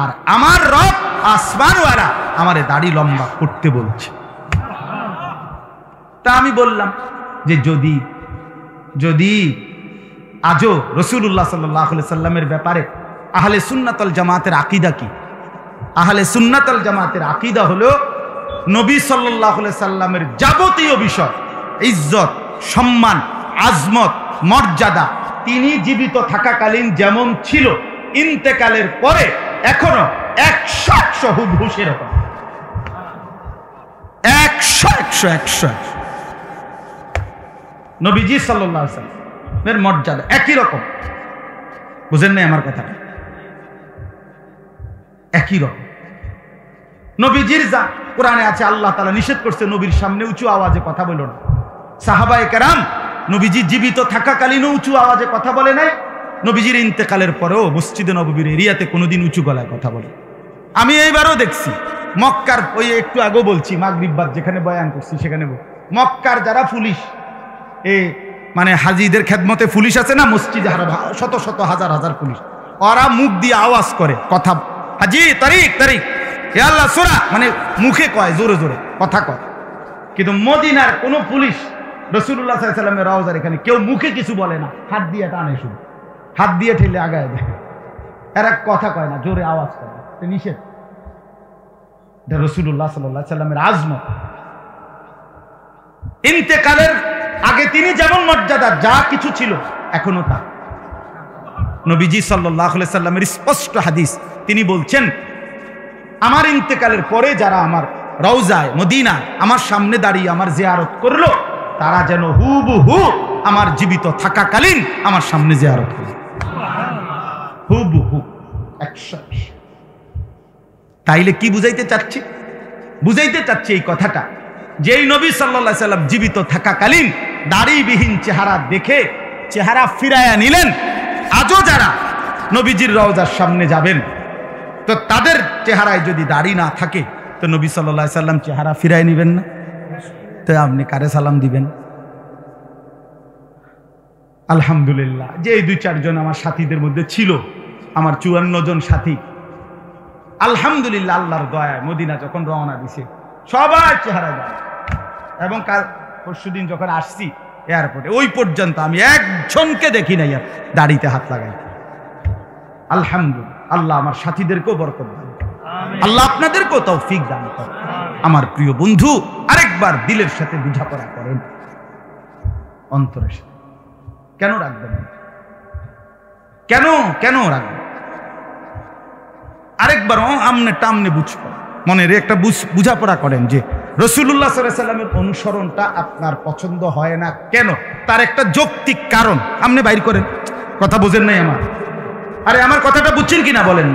আর আমার রব আসমানওয়ালা আমারে দাড়ি লম্বা করতে বলছে। তা আমি বললাম যে যদি আজও রাসূলুল্লাহ সাল্লাল্লাহু আলাইহি সাল্লামের ব্যাপারে আহলে সুন্নাত ওয়াল জামাতের আকীদা কি? আহলে সুন্নাত ওয়াল জামাতের আকীদা হলো নবী সাল্লাল্লাহু আলাইহি সাল্লামের যাবতীয় বিষয়, ইজ্জত, সম্মান, আজমত, মর্যাদা তিনি জীবিত থাকাকালীন যেমন ছিল, ইন্তেকালের পরে এখনো 100 হুবহু সেরকম, 100 নবীজি সাল্লাল্লাহু আলাইহি সাল্লামের মর্যাদা একই রকম। বুঝেন নাই আমার কথাটা? একই রকম। নবীজির যা কোরআনে আছে, আল্লাহ তাআলা নিষেধ করছে নবীর সামনে উঁচু আওয়াজে কথা বলো না, সাহাবায়ে কেরাম নবীজি জীবিত থাকাকালীনও উঁচু আওয়াজে কথা বলে নাই, নবীজির ইন্তেকালের পরেও মসজিদে নববীর এরিয়াতে কোনোদিন উঁচু গলায় কথা বলে। আমি এইবারও দেখছি মক্কার, ওই একটু আগেও বলছি মাগরিব বাদ যেখানে বয়ান করছি সেখানে মক্কার যারা পুলিশ, মানে হাজিদের খেদমতে পুলিশ আছে না মসজিদে, শত শত হাজার হাজার পুলিশ, ওরা মুখ দিয়ে আওয়াজ করে কথা, হাজি তারিক তারিক হে আল্লাহ সোরা, মানে মুখে কয়, জোরে জোরে কথা কয়। কিন্তু মদিনার কোন পুলিশ রাসূলুল্লাহ সাল্লাল্লাহু আলাইহি ওয়াসাল্লামের রওজার এখানে কেউ মুখে কিছু বলে না, হাত দিয়ে টানে, শুধু হাত দিয়ে ঠেলে আগায় দেয়, এরা কথা কয় না, জোরে আওয়াজ করে, নিষেধ। এটা রাসূলুল্লাহ সাল্লাল্লাহু আলাইহি ওয়াসাল্লামের আজমত। ইন্তেকালের আগে তিনি যেমন মর্যাদা যা কিছু ছিল এখনো তা। নবীজি সাল্লাল্লাহু আলাইহি ওয়াসাল্লামের স্পষ্ট হাদিস, তিনি বলছেন আমার ইন্তেকালের পরে যারা আমার রওজায় মদিনা আমার সামনে দাঁড়িয়ে আমার জিয়ারত করলো, তারা যেন হুবহু আমার জীবিত থাকাকালীন আমার সামনে জিয়ারত করলো, হুবহু 100। তাইলে কি বুঝাইতে চাচ্ছি? বুঝাইতে চাচ্ছি এই কথাটা, যে এই নবী সাল্লাল্লাহু আলাইহি সাল্লাম জীবিত থাকাকালীন দাড়িবিহীন চেহারা দেখে চেহারা ফিরায়া নিলেন। আজও যারা নবীজির রওজার সামনে যাবেন, তো তাদের চেহারায় যদি দাড়ি না থাকে, তো নবী সাল্লাল্লাহু আলাইহি সাল্লাম চেহারা ফিরায় নিবেন না? তো আপনি কারে সালাম দিবেন? আলহামদুলিল্লাহ যে এই 2-4 জন আমার সাথীদের মধ্যে ছিল, আমার 54 জন সাথী, আলহামদুলিল্লাহ আল্লাহর দয়ায় মদিনা যখন রওনা দিছে সবার চেহারা যায়। এবং কাল পরশুদিন যখন আসছি এয়ারপোর্টে, ওই পর্যন্ত আমি একজনকে দেখি নাই আর দাড়িতে হাত লাগাই। আলহামদুলিল্লাহ, আল্লাহ আমার সাথীদেরকেও বরকত দান করেন, আল্লাহ আপনাদেরকেও তৌফিক দান করেন। আমার প্রিয় বন্ধু, আরেকবার দিলের সাথে বোঝাপড়া করেন, অন্তরের সাথে। কেন রাখবেন? কেন কেন রাখবেন? আরেকবার আমনে টামনে বুঝবেন, মনের একটা বুঝাপড়া করেন যে রাসূলুল্লাহ সাল্লাল্লাহু আলাইহি ওয়াসাল্লামের অনুসরণটা আপনার পছন্দ হয় না কেন, তার একটা যৌক্তিক কারণ আপনি বাইর করেন। কথা বোঝেন নাই আমার? আরে আমার কথাটা বুঝছেন কিনা বলেন?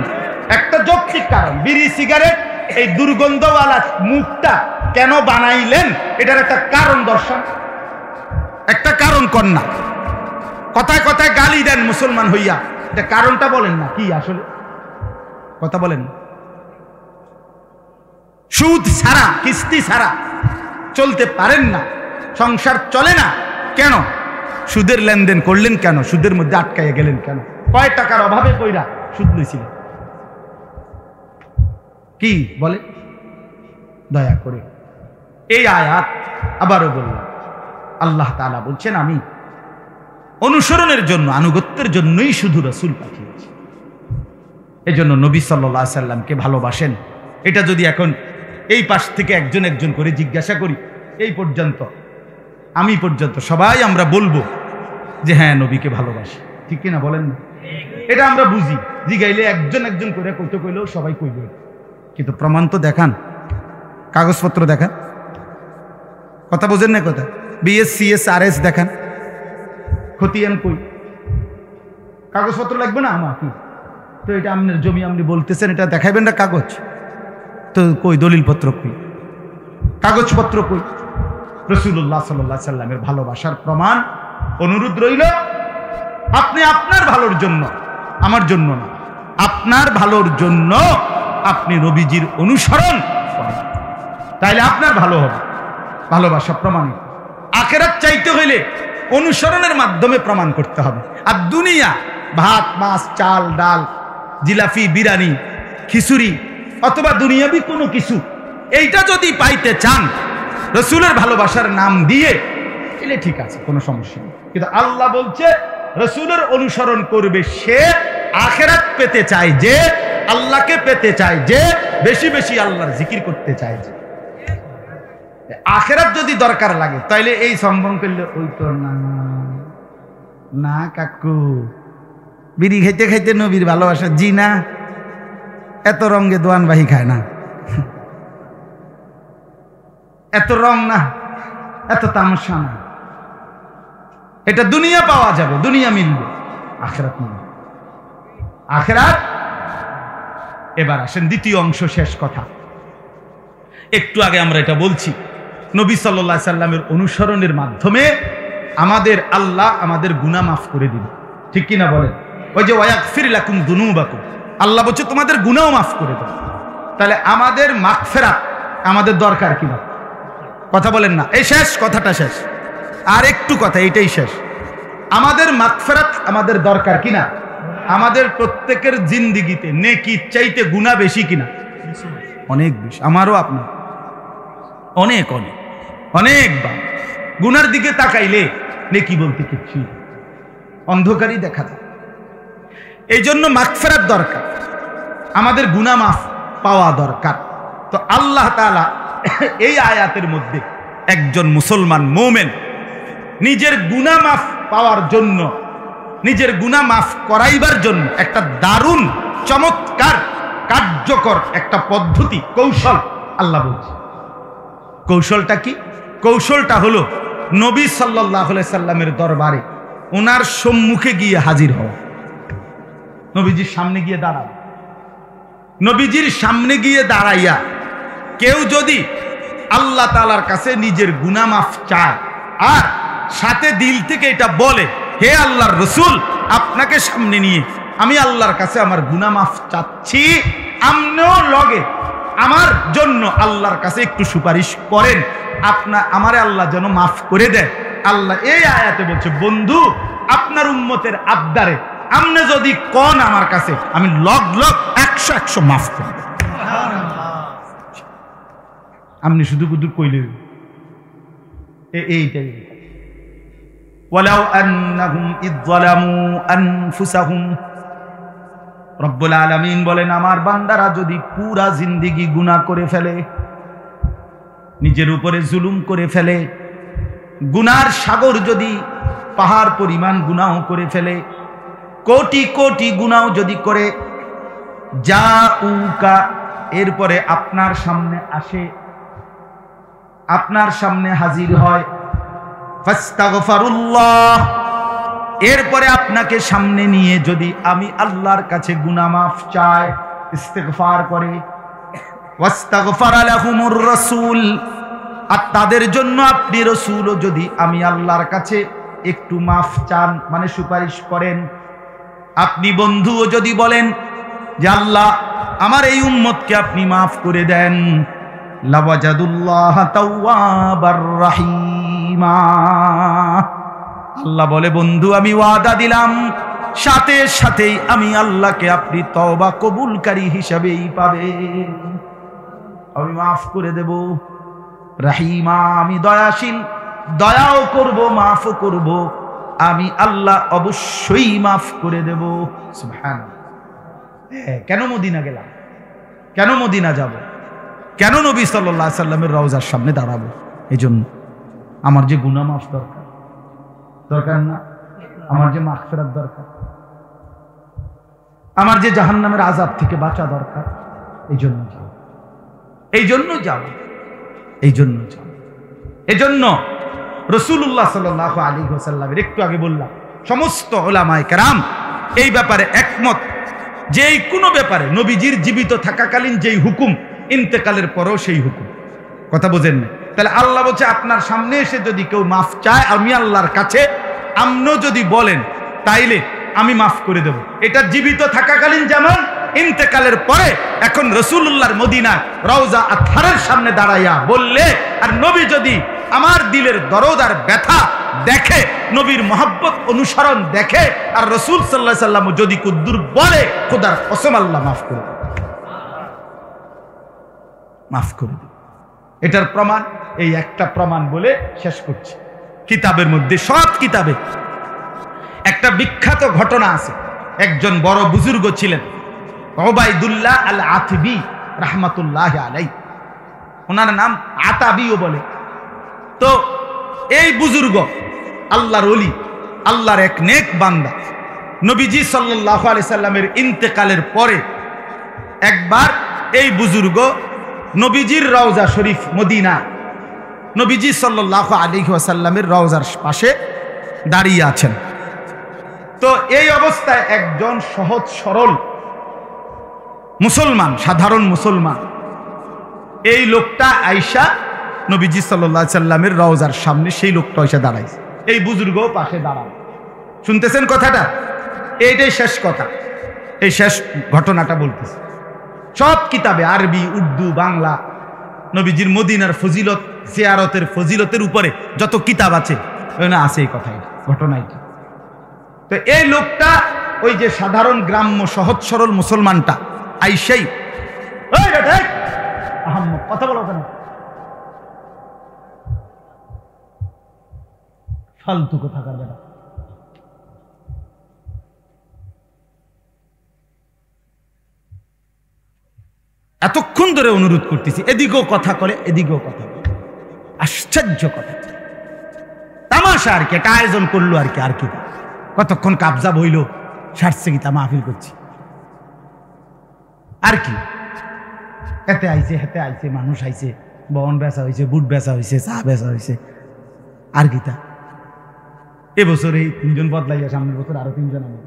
একটা যৌক্তিক কারণ, বিড়ি সিগারেট এই দুর্গন্ধওয়ালা মুখটা কেন বানাইলেন, এটার একটা কারণ দর্শন, একটা কারণ কন্যা। কথায় কথায় গালি দেন মুসলমান হইয়া, এটা কারণটা বলেন না কি আসলে, কথা বলেন। সুদ ছাড়া, কিস্তি ছাড়া চলতে পারেন না, সংসার চলে না কেন? সুদের লেনদেন করলেন কেন? সুদের মধ্যে আটকাইয়া গেলেন কেন? কয় টাকার অভাবে কইরা সুদ লইছিলেন? কি বলে? দয়া করে এই আয়াত আবারও বললাম, আল্লাহ তাআলা বলছেন আমি অনুসরণের জন্য, আনুগত্যের জন্যই শুধু রাসূল পাঠিয়েছি। এজন্য নবী সাল্লাল্লাহু আলাইহি সাল্লামকে ভালোবাসেন। এটা যদি এখন এই পাশ থেকে একজন একজন করে জিজ্ঞাসা করি, এই পর্যন্ত আমি পর্যন্ত সবাই আমরা বলবো যে হ্যাঁ নবীকে ভালোবাসি, ঠিক কিনা বলেন না? এটা আমরা বুঝি, জিগাইলে একজন একজন করে কইতে কইলেও সবাই কইবে, কিন্তু প্রমাণ তো দেখান, কাগজপত্র দেখান। কথা বোঝেন না? কথা BS-CS RS দেখান, খতিয়ান কই, কাগজপত্র লাগবে না আমার কি? তো এটা আপনার জমি, আপনি বলতেছেন এটা দেখাইবেন না কাগজ, তো কই দলিলপত্র কই, কাগজপত্র কই? রাসূলুল্লাহ সাল্লাল্লাহু আলাইহি সাল্লামের ভালোবাসার প্রমাণ। অনুরোধ রইল, আপনি আপনার ভালোর জন্য, আমার জন্য না, আপনার ভালোর জন্য আপনি নবীজির অনুসরণ করেন, তাইলে আপনার ভালো হবে, ভালোবাসা প্রমাণিত। আখিরাত চাইতে হইলে অনুসরণের মাধ্যমে প্রমাণ করতে হবে। আর দুনিয়া, ভাত মাছ চাল ডাল জিলাপি বিরিয়ানি খিচুড়ি অথবা দুনিয়াবি কোনো কিছু, এইটা যদি পাইতে চান রাসূলের ভালোবাসার নাম দিয়ে, এলে ঠিক আছে, কোনো সমস্যা নেই। কিন্তু আল্লাহ বলছে রাসূলের অনুসরণ করবে সে আখিরাত পেতে চায়, যে আল্লাহকে পেতে চায়, যে বেশি বেশি আল্লাহর জিকির করতে চায়। যে আখিরাত যদি দরকার লাগে তাইলে এই সম্ভব করলে ওই তো না, না কাকু বিড়ি খাইতে খাইতে নবীর ভালোবাসা, জি না, এত রঙে দোয়ান বাহি খায় না, এত রং না, এত তামাশা না। এটা দুনিয়া পাওয়া যাবে, দুনিয়া মিলবে, আখিরাত মিলবে, আখিরাত। এবার আসেন দ্বিতীয় অংশ, শেষ কথা। একটু আগে আমরা এটা বলছি নবী সাল্লাল্লাহু আলাইহি সাল্লামের অনুসরণের মাধ্যমে আমাদের আল্লাহ আমাদের গুনাহ মাফ করে দিবে, ঠিক কি না বলেন? ওই যে ওয়াগফির লাকুম যুনুবাকুম, আল্লাহ বলছে তোমাদের গুনাহও মাফ করে দেব। তাহলে আমাদের মাগফিরাত আমাদের দরকার কিনা? কথা বলেন না, এই শেষ, কথাটা শেষ, আর একটু কথা, এটাই শেষ। আমাদের মাগফিরাত আমাদের দরকার কিনা? আমাদের প্রত্যেকের জিন্দেগিতে নেকি চাইতে গুনাহ বেশি কিনা? অনেক বেশি, আমারও আপনার অনেক অনেক অনেকবার গুনার দিকে তাকাইলে নেকি বলতে কিচ্ছু অন্ধকারই দেখা যায়। এই জন্য মাগফিরাত দরকার, আমাদের গুনাহ মাফ পাওয়া দরকার। তো আল্লাহ তাআলা এই আয়াতের মধ্যে একজন মুসলমান মুমিন নিজের গুনাহ মাফ পাওয়ার জন্য, নিজের গুনাহ মাফ করাইবার জন্য একটা দারুণ চমৎকার কার্যকর একটা পদ্ধতি, কৌশল আল্লাহ বলছে। কৌশলটা কি? কৌশলটা হলো নবী সাল্লাল্লাহু আলাইহি সাল্লামের দরবারে ওনার সম্মুখে গিয়ে হাজির হওয়া, নবীজির সামনে গিয়ে দাঁড়ানো। নবীজির সামনে গিয়ে দাঁড়াইয়া কেউ যদি আল্লাহ তাআলার কাছে নিজের গুনাহ মাফ চায় আর সাথে দিল থেকে এটা বলে, হে আল্লাহর রাসূল, আপনাকে সামনে নিয়ে আমি আল্লাহর কাছে আমার গুনাহ মাফ চাচ্ছি, আপনিও লগে আমার জন্য আল্লাহর কাছে একটু সুপারিশ করেন, আমারে আল্লাহ যেন মাফ করে দেয়। আল্লাহ এই আয়াতে বলছে, বন্ধু আপনার উম্মতের আবদারে আপনি যদি কোন আমার কাছে, আমি লগ লগ 100 মাফ করব। আপনি শুধু কুদু কইলে এইটাই। ওয়ালাউ আন্নাহুম ইযযালামু আনফুসাহুম, রব্বুল আলামিন বলেন আমার বান্দারা যদি পুরা জিন্দেগি গুনাহ করে ফেলে, নিজের উপরে জুলুম করে ফেলে, গুনার সাগর যদি পাহাড় পরিমাণ গুনাহ করে ফেলে, কোটি কোটি গুনাহ যদি করে, জাউকা, এরপরে আপনার সামনে আসে, আপনার সামনে হাজির হয়, ফাস্তাগফিরুল্লাহ, এরপরে আপনাকে সামনে নিয়ে যদি আমি আল্লাহর কাছে গুনাহ মাফ চাই, ইস্তিগফার করে, ওয়াস্তাগফারা লাহুমুর রাসূল, আর তাদের জন্য আপনি রাসূলও যদি আমি আল্লাহর কাছে একটু মাফ চান, মানে সুপারিশ করেন, আপনি বন্ধুও যদি বলেন যে আল্লাহ আমার এই উম্মতকে আপনি মাফ করে দেন, লাওয়াজাদুল্লাহ তাওয়াবার রাহিমা, আল্লাহ বলে বন্ধু আমি ওয়াদা দিলাম সাথে সাথেই আমি আল্লাহকে আপনি তওবা কবুলকারী হিসাবেই পাবেন, আমি মাফ করে দেব। রাহিমা, আমি দয়াশীল, দয়াও করব মাফও করব, আমি আল্লাহ অবশ্যই মাফ করে দেব। সুবহানাল্লাহ। কেন মদিনা গেলাম? কেন মদিনা যাব? কেন নবী সাল্লাল্লাহু আলাইহি সাল্লামের রওজার সামনে দাঁড়াবো? এই জন্য আমার যে গুনাহ মাফ দরকার, দরকার না? আমার যে মাগফিরাত দরকার, আমার যে জাহান্নামের আযাব থেকে বাঁচা দরকার, এই জন্য যাও, এই জন্য যাও, এই জন্য যাও। এই জন্য রাসূলুল্লাহ সাল্লাল্লাহু আলাইহি ওয়াসাল্লামের, একটু আগে বললাম, সমস্ত উলামায়ে কেরাম এই ব্যাপারে একমত, যে কোনো ব্যাপারে নবীজির জীবিত থাকাকালীন যেই হুকুম, ইন্তেকালের পরেও সেই হুকুম। কথা বোঝেন না? তাহলে আল্লাহ বলছে আপনার সামনে এসে যদি কেউ মাফ চায় আমি আল্লাহর কাছে, আপনিও যদি বলেন তাইলে আমি মাফ করে দেব। এটা জীবিত থাকাকালীন যেমন, ইন্তেকালের পরে এখন রাসূলুল্লাহর মদিনা রওজা আতহারের সামনে দাঁড়াইয়া বললে, আর নবী যদি আমার দিলের দরদ আর ব্যথা দেখে, নবীর মহব্বত অনুসরণ দেখে, আর রাসূল সাল্লাল্লাহু আলাইহি সাল্লাম যদি কুদ্দুর বলে, খোদার কসম আল্লাহ মাফ করে দেবে, মাফ করে দেবে। এটার প্রমাণ এই একটা প্রমাণ বলে শেষ করছি। কিতাবের মধ্যে, সব কিতাবে একটা বিখ্যাত ঘটনা আছে। একজন বড় বুজুর্গ ছিলেন, উবাইদুল্লাহ আল আতবী রাহমাতুল্লাহি আলাইহি, ওনার নাম আতাবিও বলে। তো এই বুজুর্গ আল্লাহর ওলি, আল্লাহর এক নেক বান্দা, নবীজি সাল্লাল্লাহু আলাইহি সাল্লামের ইন্তেকালের পরে একবার এই বুজুর্গ নবীজির রওজা শরীফ মদিনা, নবীজি সাল্লাল্লাহু আলাইহি ওয়াসাল্লামের রওজার পাশে দাঁড়িয়ে আছেন। তো এই অবস্থায় একজন সহজ সরল মুসলমান, সাধারণ মুসলমান, এই লোকটা আইসা নবীজি সাল্লাল্লাহু আলাইহি সাল্লামের রওজার সামনে সেই লোকটা এসে দাঁড়াইছে, এই বুজুর্গও পাশে দাঁড়ান। শুনতেছেন কথাটা? এইটাই শেষ কথা, এই শেষ ঘটনাটা বলতেছে। সব কিতাবে আরবি, উর্দু, বাংলা নবীজির মদিনার ফজিলত, জিয়ারতের ফজিলতের উপরে যত কিতাব আছে ওখানে আছে এই কথাই, ঘটনাটা। তো এই লোকটা ওই যে সাধারণ গ্রাম্য সহজ সরল মুসলমানটা আইসাই, কথা বলো কেন, ফালতু কথা করবে না। এতক্ষণ ধরে অনুরোধ করতেছি, এদিকেও কথা করে এদিকেও কথা বলে, আশ্চর্য কথা, তামাশা আর কি, একটা আয়োজন করলো আর কি। আর কি কতক্ষণ কাবজা বইল, সারছে গীতা মাহফিল করছি আর কি। এতে আইছে হেতে আইছে, মানুষ আইছে, বন বেচা হয়েছে, বুট বেচা হয়েছে, চা বেচা হয়েছে আর গীতা। এবছর এই 3 জন বদলাইয়া, সামনের বছর আরো 3 জন। আমি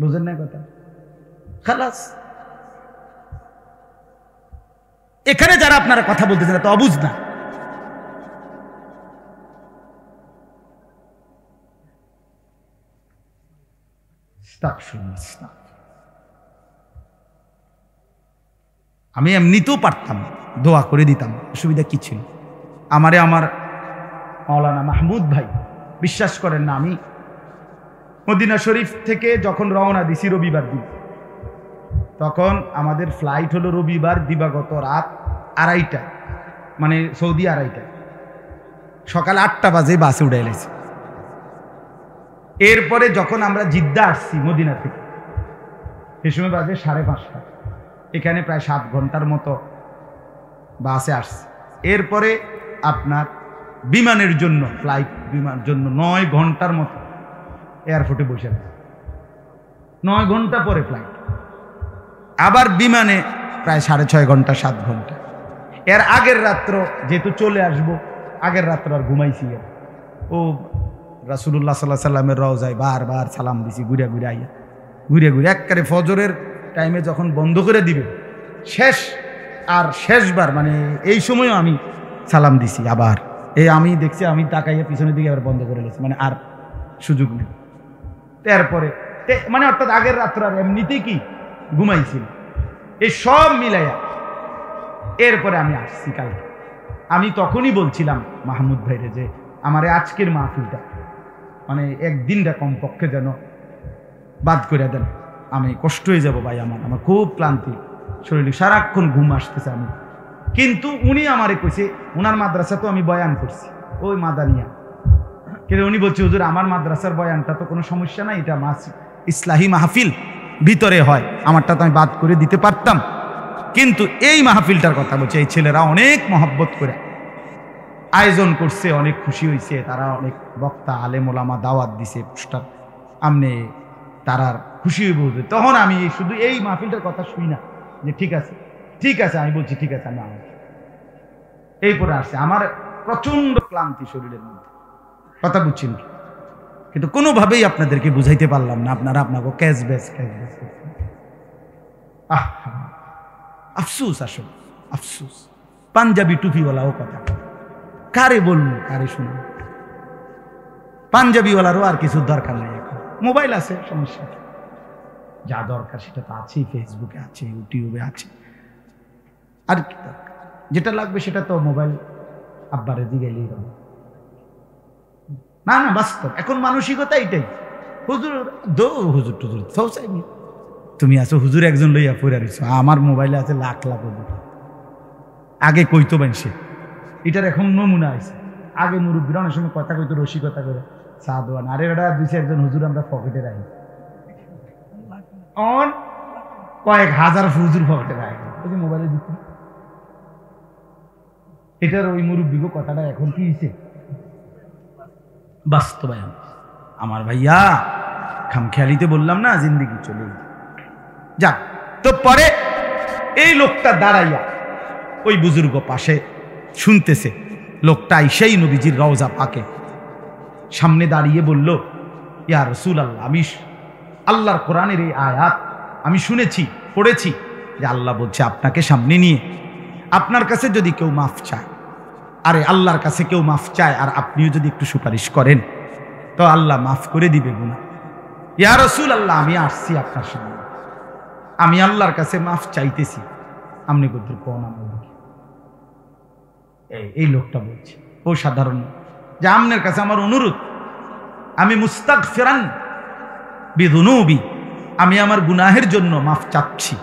বুঝেন না কথা, খালাস। এখানে যারা আপনারা কথা বলতেছেন তো অবুঝ না। আমি এমনিতেও পারতাম, দোয়া করে দিতাম, অসুবিধা কি ছিল? আমার মাওলানা মাহমুদ ভাই, বিশ্বাস করেন না, আমি মদিনা শরীফ থেকে যখন রওনা দিছি রবিবার দিন, তখন আমাদের ফ্লাইট হলো রবিবার দিবাগত রাত 2:30, মানে সৌদি 2:30, সকাল 8টা বাজে বাসে উঠে এলেছে। এরপরে যখন আমরা জিদ্দা আসছি মদিনা থেকে, সে সময় বাজে 5:30, এখানে প্রায় 7 ঘন্টার মতো বাসে আসছে। এরপরে আপনার বিমানের জন্য, ফ্লাইট বিমানের জন্য 9 ঘন্টার মতো এয়ারপোর্টে বসে আছে, 9 ঘন্টা পরে ফ্লাইট, আবার বিমানে প্রায় 6.5 ঘন্টা, 7 ঘন্টা। এর আগের রাত্র যেহেতু চলে আসবো, আগের রাত্র আর ঘুমাইছি। ও রাসূলুল্লাহ সাল্লাল্লাহু আলাইহি সাল্লামের রওজায় বারবার সালাম দিছি, ঘুরে ঘুরে আইয়া, ঘুরে ঘুরে একবারে ফজরের টাইমে যখন বন্ধ করে দিবে, শেষবার মানে এই সময়ও আমি সালাম দিছি। আবার এই আমি দেখছি, আমি তাকাইয়া পিছনের দিকে আবার বন্ধ করে দিয়েছি, মানে আর সুযোগ নেই। তারপরে মানে অর্থাৎ আগের রাত্র আর এমনিতেই কি ঘুমাইছিল, এই সব মিলাইয়া এরপরে আমি আসছি কালকে। আমি তখনই বলছিলাম মাহমুদ ভাইরে যে আমার আজকের মাহফিলটা মানে একদিনটা কমপক্ষে যেন বাদ করে দেন, আমি কষ্ট হয়ে যাব ভাই, আমার খুব ক্লান্তি, শরীরে সারাক্ষণ ঘুম আসতেছে। আমি কিন্তু উনি আমারে কইছে, ওনার মাদ্রাসা তো আমি বয়ান করছি ওই মাদানিয়া, কিন্তু উনি বলছে হুজুর আমার মাদ্রাসার বয়ানটা তো কোনো সমস্যা নাই, এটা ইসলাহি মাহফিল ভিতরে হয়, আমারটা তো আমি বাদ করে দিতে পারতাম, কিন্তু এই মাহফিলটার কথা বলছে, এই ছেলেরা অনেক মহব্বত করে আয়োজন করছে, অনেক খুশি হয়েছে, তারা অনেক বক্তা আলেম ওলামা দাওয়াত দিছে, পোস্টার আমনে তারা খুশি হয়ে বলবে। তখন আমি শুধু এই মাহফিলটার কথা শুই না যে ঠিক আছে ঠিক আছে, আমি বলছি ঠিক আছে, আমি এই পরে আসছে, আমার প্রচন্ড ক্লান্তি শরীরের মধ্যে, কথা বুঝছেন কি? কিন্তু কোনোভাবেই আপনাদেরকে বুঝাইতে পারলাম না, আপনারা আপনাকে ক্যাশ ব্যাস আফসুস, আসলে আফসুস। পাঞ্জাবি টুপিওয়ালাও কথা, কারে বলবো কারে শুনবো, পাঞ্জাবিওয়ালারও আর কিছু দরকার নেই, এখন মোবাইল আছে, সমস্যা যা দরকার সেটা তো আছেই, ফেসবুকে আছে, ইউটিউবে আছে, আর কি দরকার, যেটা লাগবে সেটা তো মোবাইল আব্বারে দিয়ে গেলেই হবে। না না, বাস্তব এখন মানসিকতা এইটাই, হুজুর দো হুজুর টুজুর চাইনি, তুমি আছো হুজুর একজন লইয়া পড়ে রয়েছ, আমার মোবাইলে আছে লাখ লাখ হুজুর। আগে কইতো বানছে, এটার এখন নমুনা আছে। আগে মুরব্বীরা অনেক সময় কথা কইতো রসিকতা করে, চা দোয়ান, আরে ওটা 2-4 হুজুর আমরা পকেটে রাখি, অন কয়েক হাজার হুজুর পকেটে রাখি, মোবাইলে দিত। এটার ওই মুরব্বীগো কথাটা এখন কি হয়েছে বাস্তবায়ন। আমার ভাইয়া খামখেয়ালিতে বললাম না, জিন্দিগি চলে যাক। তো পরে এই লোকটা দাঁড়াইয়া ওই বুজুর্গ পাশে শুনতেছে, লোকটা সেই নবীজির রওজা পাকে সামনে দাঁড়িয়ে বলল, ইয়া রাসূলুল্লাহ, আমি আল্লাহর কোরআনের এই আয়াত আমি শুনেছি, পড়েছি যে আল্লাহ বলছে আপনাকে সামনে নিয়ে আপনার কাছে যদি কেউ মাফ চায় আরে আল্লাহর কাছে কেউ মাফ চায় আর আপনিও যদি একটু সুপারিশ করেন তো আল্লাহ মাফ করে দিবে গুনাহ। ইয়া রাসূলুল্লাহ, আমি আসছি আপনার সামনে, আমি আল্লাহর কাছে মাফ চাইতেছি, আপনি কদ্দুর কোন আমাকে। এই লোকটা বলছে, ও সাধারণ যে আপনার কাছে আমার অনুরোধ, আমি মুস্তাগফিরান বিযুনুবি, আমি আমার গুনাহের জন্য মাফ চাচ্ছি,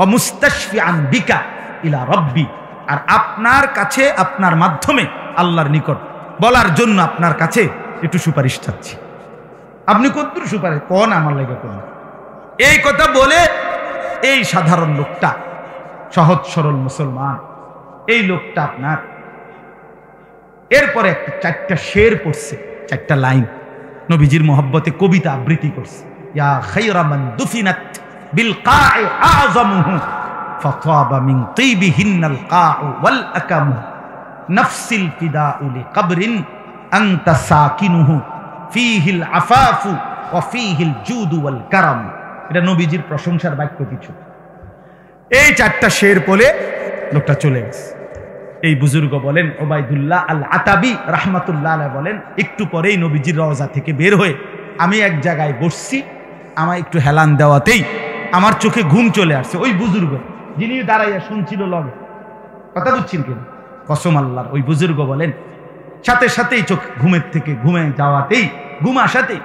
ও মুস্তাশফিআন বিকা ইলা রাব্বি, আর আপনার কাছে আপনার মাধ্যমে আল্লাহর নিকট বলার জন্য আপনার কাছে একটু সুপারিশ চাচ্ছি। আপনি কদ্দুর সুপারিশ কোন আমার লাগে কোন। এই কথা বলে এই সাধারণ লোকটা, সহজ সরল মুসলমান, এই লোকটা আপনার এরপরে একটা 4টা শের পড়ছে, 4টা লাইন নবীজির মোহব্বতে কবিতা আবৃত্তি করছে। ইয়া খায়রা মান দুফিনাত বিল কা'i আযমুহু ফাতাবা মিন তিবিহিন্নাল কা'উ ওয়াল আকামু নাফসিল ফিদাউ লিকবরিন আনতা সাকিনুহু ফীহিল আফাফু ওয়া ফীহিল জুদু ওয়াল কারাম। এটা নবীজির প্রশংসার বাক্য কিছু। এই 4টা শের পড়ে লোকটা চলে গেছে। এই বুজুর্গ বলেন, ওবায়দুল্লাহ আল আতাবি রাহমাতুল্লাহ আলাইহি বলেন, একটু পরেই নবীজির রওজা থেকে বের হয়ে আমি এক জায়গায় বসছি, আমার একটু হেলান দেওয়াতেই আমার চোখে ঘুম চলে আসছে। ওই বুজুর্গ যিনি দাঁড়াইয়া শুনছিল লগে, কথা বুঝছেন কেন, কসম আল্লাহর, ওই বুজুর্গ বলেন সাথে সাথেই চোখ ঘুমের থেকে ঘুমে যাওয়াতেই, ঘুম আসাতেই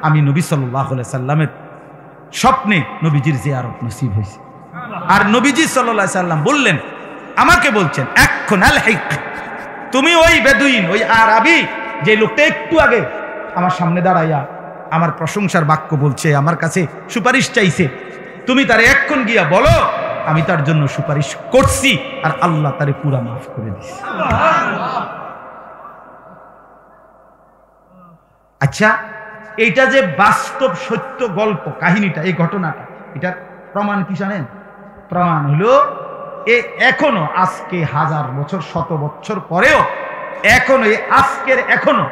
আমি নবী সাল্লাল্লাহু আলাইহি সাল্লামের স্বপ্নে নবীজির জিয়ারত নসিব হয়েছে। আর নবীজি সাল্লাল্লাহু আলাইহি সাল্লাম বললেন, আমাকে বলছেন, এখন আলহিক, তুমি ওই বেদুইন, ওই আরবি যে লোকটা একটু আগে আমার সামনে দাঁড়াইয়া আমার প্রশংসার বাক্য বলছে, আমার কাছে সুপারিশ চাইছে, তুমি তারে এখন গিয়া বলো আমি তার জন্য সুপারিশ করছি আর আল্লাহ তারে পুরা মাফ করে দিছে। আচ্ছা, এইটা যে বাস্তব সত্য গল্প কাহিনীটা, এই ঘটনাটা, এটার প্রমাণ কি জানেন? প্রমাণ হলো এখনো আজকে 1000 বছর 100 বছর পরেও এখনো আজকের এখনো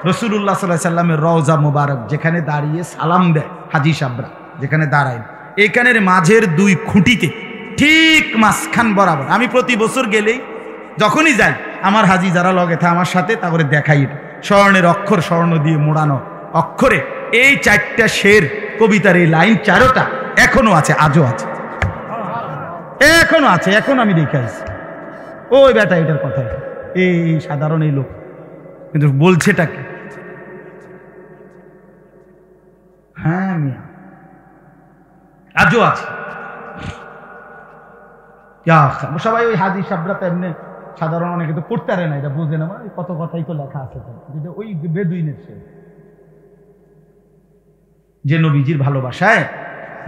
রাসূলুল্লাহ সাল্লাল্লাহু আলাইহি সাল্লামের রওজা মুবারক যেখানে দাঁড়িয়ে সালাম দেয় হাজী সাহেবরা, যেখানে দাঁড়ায়, এখানের মাঝের 2 খুঁটিতে ঠিক মাঝখান বরাবর, আমি প্রতি বছর গেলেই যখনই যাই আমার হাজী যারা লগে থাকে আমার সাথে, তারপরে দেখাই স্বর্ণের অক্ষর, স্বর্ণ দিয়ে মোড়ানো অক্ষরে এই 4টা শের কবিতার এই লাইন 4টা এখনো আছে, আজও আছে, এখনো আছে, এখন আমি দেখে আসছি। ওই বেটা এটার কথা, এই সাধারণ এই লোক কিন্তু বলছেটা কি? হ্যাঁ মিয়া, আজও আছে। সবাই ওই হাজী সাহেবরা তো এমনি সাধারণ, অনেকে তো পড়তে পারে না, এটা বুঝে না, কত কথাই তো লেখা আছে। ওই বেদুইনের সে যে নবীজির ভালোবাসায়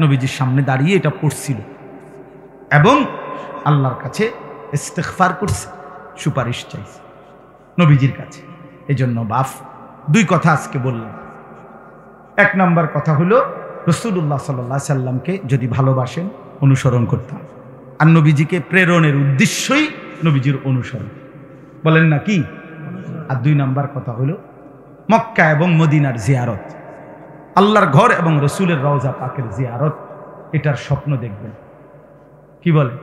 নবীজির সামনে দাঁড়িয়ে এটা পড়ছিল এবং আল্লাহর কাছে ইস্তিগফার করছে, সুপারিশ চাইছে নবীজির কাছে। এজন্য বাপ 2 কথা আজকে বললাম। 1 নম্বর কথা হলো রাসূলুল্লাহ সাল্লাল্লাহু আলাইহি সাল্লামকে যদি ভালোবাসেন অনুসরণ করতাম, আর নবীজিকে প্রেরণের উদ্দেশ্যই নবীজির অনুসরণ, বলেন না কি? আর 2 নম্বর কথা হলো মক্কা এবং মদিনার জিয়ারত, আল্লাহর ঘর এবং রসুলের রওজা পাকের জিয়ারত, এটার স্বপ্ন দেখবেন। কি বলে?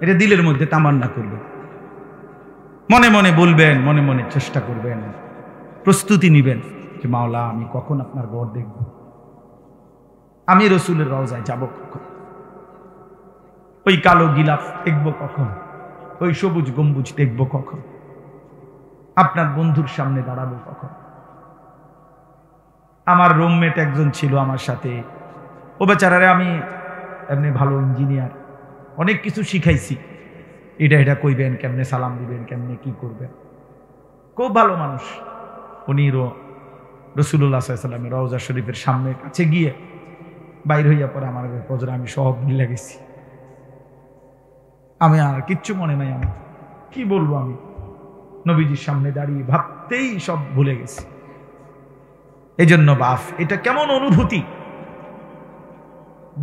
এটা দিলের মধ্যে তামান্না করবেন, মনে মনে বলবেন, মনে মনে চেষ্টা করবেন, প্রস্তুতি নিবেন যে মাওলা আমি কখন আপনার ঘর দেখব, আমি রসুলের রওজায় যাব কখন, ওই কালো গিলাফ দেখব কখন, ওই সবুজ গম্বুজ দেখব কখন, আপনার বন্ধুর সামনে দাঁড়াবো কখন। আমার রুমমেট একজন ছিল আমার সাথে, ও বেচারারে আমি এমনি ভালো ইঞ্জিনিয়ার, অনেক কিছু শিখাইছি, এটা কইবেন, কেমনে সালাম দিবেন, কেমনে কি করবেন, খুব ভালো মানুষ। উনি রাসূলুল্লাহ সাল্লাল্লাহু আলাইহি ওয়াসাল্লামের রওজা শরীফের সামনে কাছে গিয়ে বাইর হইয়া পরে আমার ফজরে আমি সব মিলে গেছি, আমি আর কিচ্ছু মনে নাই, আমি কি বলবো, আমি নবীজির সামনে দাঁড়িয়ে ভাবতেই সব ভুলে গেছি। এই জন্য বাপ, এটা কেমন অনুভূতি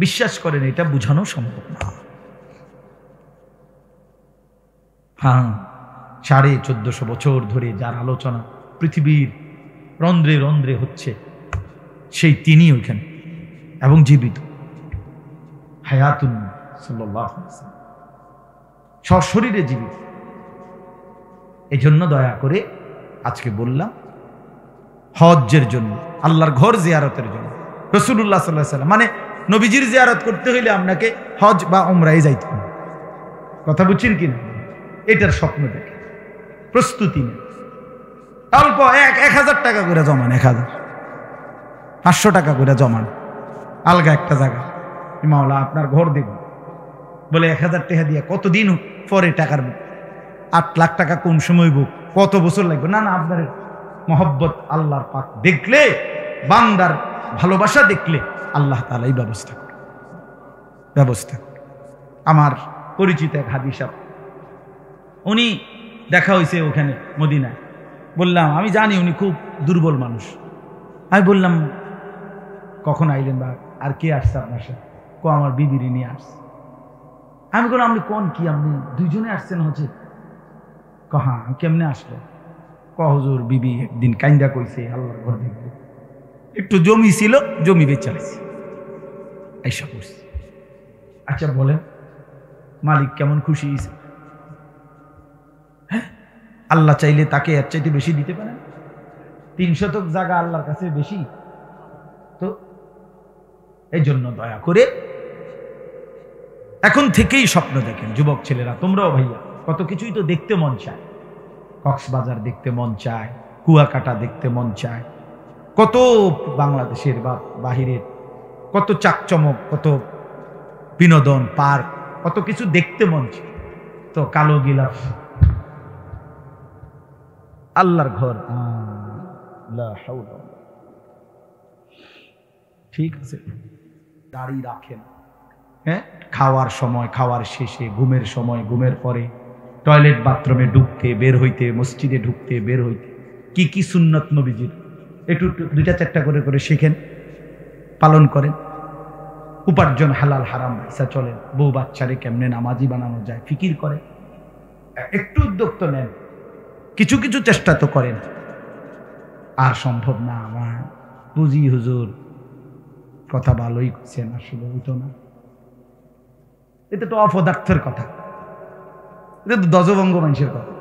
বিশ্বাস করেন, এটা বোঝানো সম্ভব না। হ্যাঁ, 1450 বছর ধরে যার আলোচনা পৃথিবীর রন্ধ্রে রন্ধ্রে হচ্ছে, সেই তিনি ওইখানে এবং জীবিত, হায়াতুন সাল্লাল্লাহু আলাইহি ওয়াসাল্লাম, সশরীরে জীবিত। এই জন্য দয়া করে আজকে বললাম হজ্জের জন্য, আল্লাহর ঘর জিয়ারতের জন্য, রাসূলুল্লাহ সাল্লাল্লাহু আলাইহি ওয়াসাল্লাম মানে নবীজির জিয়ারত করতে হইলে আপনাকে হজ বা উমরায় যাইতে হবে। কথা বুঝছেন কিনা? এটার স্বপ্ন দেখে প্রস্তুতি নেই। অল্প 1000 টাকা করে জমান, 1500 টাকা করে জমান, আলগা একটা জায়গা, মাওলা আপনার ঘর দেব বলে 1000 টাকা দিয়ে কতদিন পরে টাকার 8 লাখ টাকা কোন সময় বুক, কত বছর লাগবে? না না, আপনার মহব্বত আল্লাহর পাক দেখলে, বান্দার ভালোবাসা দেখলে আল্লাহ তাআলা এই ব্যবস্থা করে। আমার পরিচিত এক হাজি সাহেব, উনি দেখা হয়েছে ওখানে মদিনায়। বললাম আমি জানি উনি খুব দুর্বল মানুষ। আমি বললাম কখন আইলেন বা আর কে আসছে আপনার সাথে? আমার বিবির নিয়ে আসছে। আমি বললাম আপনি কোন কি, আপনি দুইজনে আসছেন হচ্ছে? হ্যাঁ। কেমনে আসলো? হুজুর বিবি একদিন কাইন্দা কইছে আল্লাহর ঘর দেখবে, একটু জমি ছিল, জমি বেচাইছে, এইসব করছে। আচ্ছা বলেন মালিক কেমন খুশি হয়েছে? হ্যাঁ, আল্লাহ চাইলে তাকে এর চাইতে বেশি দিতে পারেন। 3 শতক জায়গা আল্লাহর কাছে বেশি। তো এই জন্য দয়া করে এখন থেকেই স্বপ্ন দেখেন যুবক ছেলেরা, তোমরাও ভাইয়া, কত কিছুই তো দেখতে মন চায়। কক্সবাজার দেখতে মন চায়, কুয়াকাটা দেখতে মন চায়, কত বাংলাদেশের বা বাহিরের কত চাকচমক, কত বিনোদন পার্ক, কত কিছু দেখতে মন চায়। তো কালো গিলাফ আল্লাহর ঘর, ঠিক আছে, দাড়ি রাখেন, হ্যাঁ, খাওয়ার সময়, খাওয়ার শেষে, ঘুমের সময়, ঘুমের পরে, টয়লেট বাথরুমে ঢুকতে বের হইতে, মসজিদে ঢুকতে বের হইতে কি কি সুন্নত নবীজির একটু 2-4টা করে শেখেন, পালন করেন। উপার্জন হালাল হারাম পয়সা চলেন, বউ বাচ্চারে কেমনে নামাজি বানানো যায় ফিকির করে, একটু উদ্যোগ তো নেন, কিছু কিছু চেষ্টা তো করেন। আর সম্ভব না আমার বুঝি হুজুর কথা ভালোই করছেন, আসলে হইতো না, এটা তো অপদার্থের কথা, এটা তো দজভঙ্গ মানুষের কথা,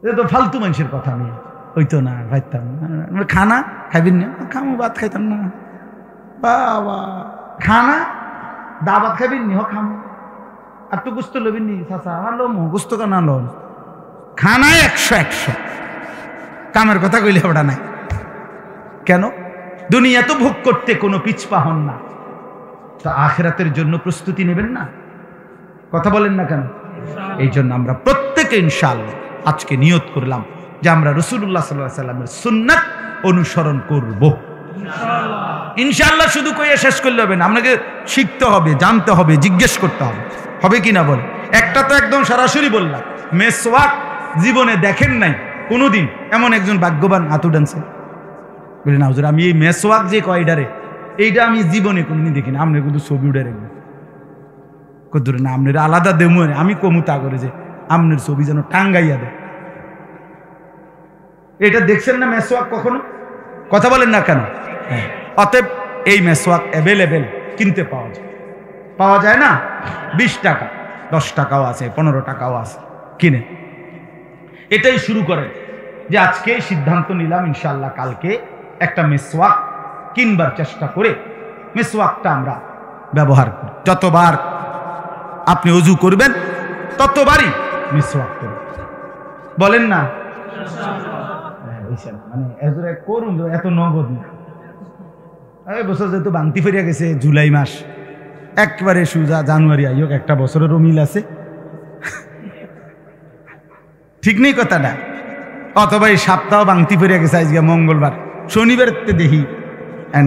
এটা তো ফালতু মানুষের কথা। আমি হইতো না, খাইতাম না, খানা খাইবেন না, খামো ভাত খাইতাম না, বাবা খানা দাবাত খাইবেন নি, খামো আর তো গুস্ত লবেন নি, চাচা লো মো গুস্ত কানা লোন, খানায় 100 কামের কথা কইলে ওটা নাই। কেন? দুনিয়া তো ভোগ করতে কোনো পিছপা হন না, তো আখিরাতের জন্য প্রস্তুতি নেবেন না? কথা বলেন না কেন? এই জন্য আমরা প্রত্যেকে ইনশাআল্লাহ আজকে নিয়ত করলাম যে আমরা রাসূলুল্লাহ সাল্লাল্লাহু আলাইহি ওয়াসাল্লামের সুন্নাত অনুসরণ করব ইনশাআল্লাহ। শুধু কইয়া শেষ করলে হবে না, আপনাকে শিখতে হবে, জানতে হবে, জিজ্ঞেস করতে হবে, হবে কি না বলে। একটা তো একদম সরাসরি বললাম, মেসওয়াক জীবনে দেখেন নাই কোনোদিন, এমন একজন ভাগ্যবান হাত উঠানছে বলে না হুজুর আমি এই মেসওয়াক যে কয়ডারে এইটা আমি জীবনে কোনোদিন দেখি না, আপনার কিন্তু ছবি উঠে রাখবো কদ্দুরে না, আপনার আলাদা দেমু, আমি কমুতা করে যে আপনার ছবি যেন টাঙ্গাইয়া দেয়। এটা দেখছেন না মেসওয়াক কখনো? কথা বলেন না কেন? অতএব এই মেসওয়াক অ্যাভেলেবেল কিনতে পাওয়া যায় না? 20 টাকা, 10 টাকাও আছে, 15 টাকাও আছে, কিনে এটাই শুরু করেন যে আজকে সিদ্ধান্ত নিলাম ইনশাআল্লাহ কালকে একটা মেসওয়াক কিনবার চেষ্টা করে মেসওয়াকটা আমরা ব্যবহার করি। যতবার আপনি ওযু করবেন ততবারই মেসওয়াক করবেন, বলেন না? মানে করুন, এত নগদ না। এই বছর যেহেতু বান্তি ফেরিয়া গেছে, জুলাই মাস একবারে সুজা, জানুয়ারি আইয়ক, একটা বছরেরও মিল আছে, ঠিক নেই কথাটা? অথবা এই সপ্তাহ বাংতি ফেরিয়া গেছে, আজকে মঙ্গলবার, শনিবার দেখি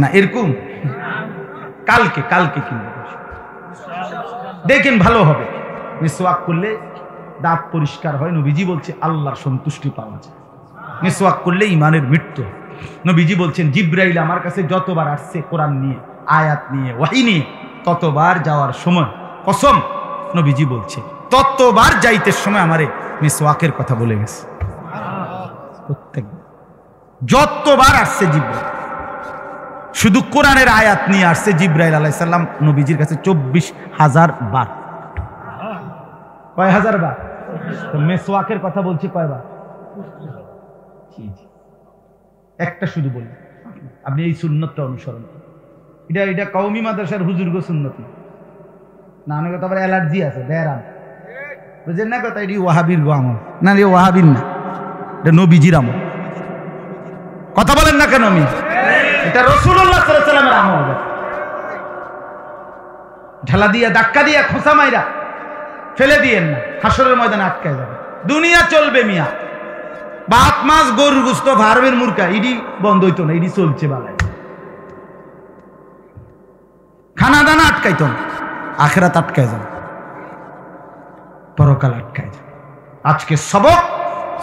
না, এরকম কালকে কিনবে, দেখেন ভালো হবে। মিসওয়াক করলে দাঁত পরিষ্কার হয়, নবীজি বলছে আল্লাহর সন্তুষ্টি পাওয়া যায়। মিসওয়াক করলে ইমানের মৃত্যু। নবীজি বলছেন জিব্রাইল আমার কাছে যতবার আসছে কোরআন নিয়ে, আয়াত নিয়ে, ওয়াহী নিয়ে, ততবার যাওয়ার সময় কসম নবীজি বলছে ততবার যাইতে সময় আমারে মিসওয়াকের কথা বলে গেছে। প্রত্যেক যতবার আসছে জিব্রাইল, শুধু কোরআনের আয়াত নিয়ে আসছে জিব্রাইল আলাইহিস সালাম নবীজির কাছে 24,000 বার। কয় হাজার বার? তো মেসওয়াকের কথা বলছি কয়বার? একটা শুধু বলি, আপনি এই সুন্নতটা অনুসরণ করুন। এটা কওমি মাদ্রাসার হুজুরগো সুন্নত না, অনেক কথা আবার অ্যালার্জি আছে, ব্যারাম বুঝেন না কথা। এটি ওয়াহাবির গো আমল না, রে ওয়াহাবির না, এটা নবীজির আমল। কথা বলেন না কেন? আমি এটা রাসূলুল্লাহ সাল্লাল্লাহু আলাইহি ওয়াসাল্লামের আমল। ঢালা দিয়া, ধাক্কা দিয়া, খোঁচা মাইরা ফেলে দিয়েন না, হাসরের ময়দানে আটকায় যাবে। দুনিয়া চলবে মিয়া, ভাত মাছ গরুর গোশত ফার্মের মুরগা ইডি বন্ধ হইতো না, ইডি চলছে বালাই। খানা দানা আটকাইতো না, আখিরাত আটকায় যাবে, পরকাল আটকায় যাবে। আজকে সবক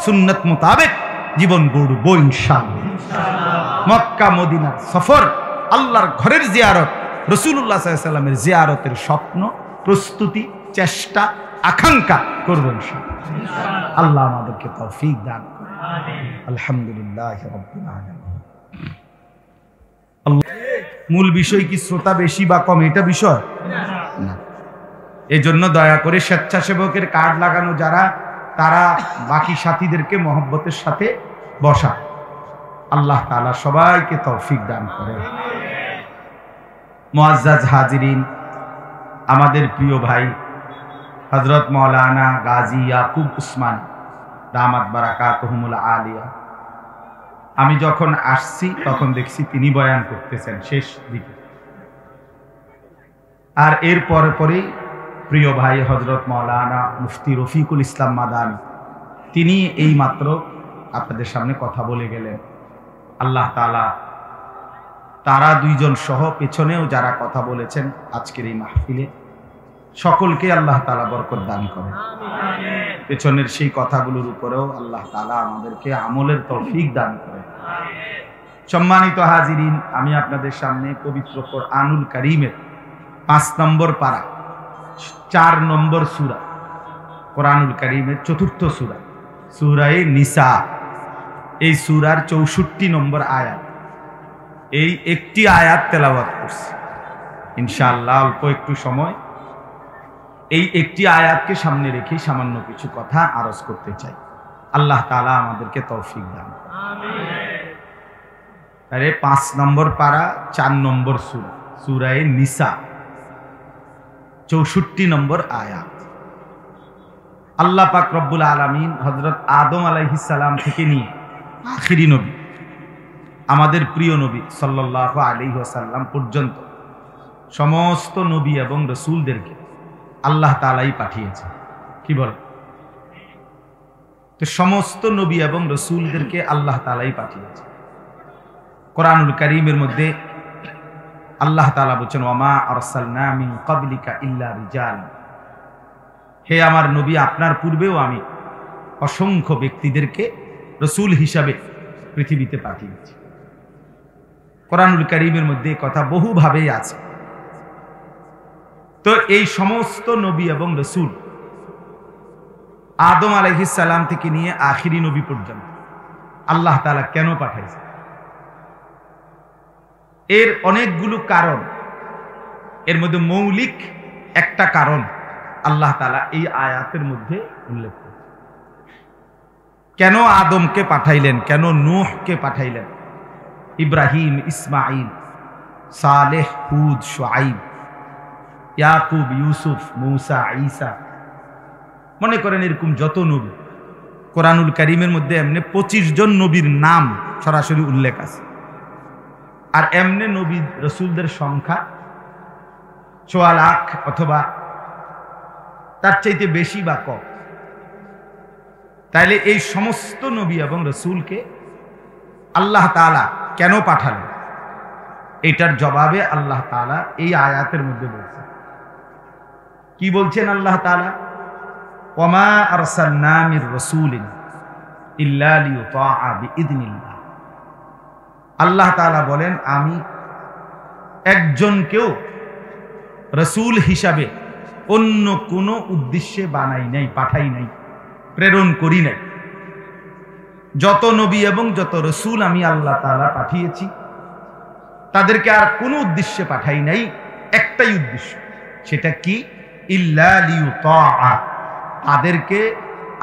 সুন্নত মোতাবেক জীবন গড়ব ইনশাআল্লাহ। মক্কা মদিনার সফর, আল্লাহর ঘরের জিয়ারত, রাসূলুল্লাহ সাল্লাল্লাহু আলাইহি ওয়াসাল্লামের জিয়ারতের স্বপ্ন, প্রস্তুতি, চেষ্টা, আকাঙ্ক্ষা করব ইনশাআল্লাহ। আল্লাহ আমাদেরকে তৌফিক দান করুন। আলহামদুলিল্লাহ রাব্বিল আলামিন। মূল বিষয় কি শ্রোতা বেশি বা কম এটা বিষয় না। এই জন্য দয়া করে স্বেচ্ছাসেবকের কার্ড লাগানো যারা, তারা বাকি সাথীদেরকে মহব্বতের সাথে বসা। আল্লাহ তাআলা সবাইকে তৌফিক দান করেন। মুআজ্জাজ হাজিরিন, আমাদের প্রিয় ভাই হযরত মাওলানা গাজী ইয়াকুব উসমান দামাত বারাকাতুহুমুল আলিয়া, আমি যখন আসছি তখন দেখছি তিনি বয়ান করতেছেন শেষ দিকে। আর এর পরে পরেই প্রিয় ভাই হযরত মাওলানা মুফতি রফিকুল ইসলাম মাদানী, তিনি এই মাত্র আপনাদের সামনে কথা বলে গেলেন। আল্লাহ তাআলা তারা দুইজন সহ পেছনেও যারা কথা বলেছেন আজকের এই মাহফিলে, সকলকে আল্লাহ তাআলা বরকত দান করেন। পেছনের সেই কথাগুলোর উপরেও আল্লাহ তাআলা আমাদেরকে আমলের তৌফিক দান করেন। সম্মানিত হাজিরিন, আমি আপনাদের সামনে পবিত্র কোরআনুল কারীমের 5 নম্বর পারা, 4 নম্বর সূরা, কোরআনুল কারীমের 4th সূরা, সূরায়ে নিসা, এই সূরার 64 নম্বর আয়াত, এই একটি আয়াত তেলাওয়াত করছি ইনশাআল্লাহ। অল্প একটু সময় এই একটি আয়াতকে সামনে রেখে সামান্য কিছু কথা আরজ করতে চাই। আল্লাহ তাআলা আমাদেরকে তৌফিক দান করুন। আমিন। আরে 5 নম্বর পারা, 4 নম্বর সূরা, সূরায়ে নিসা, 64 নম্বর আয়াত। আল্লাহ পাক রব্বুল আলামিন হযরত আদম আলাইহিস সালাম থেকে নিয়ে আখিরি নবী আমাদের প্রিয় নবী সাল্লাল্লাহু আলাইহি ওয়াসাল্লাম পর্যন্ত সমস্ত নবী এবং রাসূলদেরকে আল্লাহ তাআলাই পাঠিয়েছে। কি বল? তো সমস্ত নবী এবং রাসূলদেরকে আল্লাহ তাআলাই পাঠিয়েছে। কোরআনুল কারীমের মধ্যে আল্লাহ তাআলা বলেন, ওয়ামা আরসালনা মিন ক্বাবলিকা ইল্লা রিজাল, হে আমার নবী, আপনার পূর্বেও আমি অসংখ্য ব্যক্তিদেরকে রাসূল হিসাবে পৃথিবীতে পাঠিয়েছি। কোরআনুল কারীমের মধ্যে কথা বহুভাবেই আছে। তো এই সমস্ত নবী এবং রাসূল আদম আলাইহিস সালাম থেকে নিয়ে আখিরি নবী পর্যন্ত আল্লাহ তাআলা কেন পাঠাইছে? এর অনেকগুলো কারণ, এর মধ্যে মৌলিক একটা কারণ আল্লাহ তাআলা এই আয়াতের মধ্যে উল্লেখ করেছেন। কেন আদমকে পাঠাইলেন, কেন নূহকে পাঠাইলেন, ইব্রাহিম, ইসমাঈল, সালেহ, হুদ, শুআইব, ইয়াকুব, ইউসুফ, মূসা, ঈসা, মনে করেন এরকম যত নবী কোরআনুল কারীমের মধ্যে এমনি 25 জন নবীর নাম সরাসরি উল্লেখ আছে। আর এমনি নবী রাসূলদের সংখ্যা 4 লাখ অথবা তার চাইতে বেশি বা কম। তাইলে এই সমস্ত নবী এবং রাসূলকে আল্লাহ তাআলা কেন পাঠালেন, এটার জবাবে আল্লাহ তাআলা এই আয়াতের মধ্যে বলছেন। কি বলছেন আল্লাহ তাআলা? ওয়ামা আরসালনা মির রাসূলিন ইল্লা লিইউতাআ বিইذনিল্লাহ। আল্লাহ তাআলা বলেন, আমি একজনকেও রাসূল হিসাবে অন্য কোনো উদ্দেশ্যে বানাই নাই, পাঠাই নাই, প্রেরণ করি নাই। যত নবী এবং যত রাসূল আমি আল্লাহ তাআলা পাঠিয়েছি তাদেরকে আর কোনো উদ্দেশ্যে পাঠাই নাই, একটাই উদ্দেশ্য। সেটা কি? ইল্লা লিইউতাআ, তাদেরকে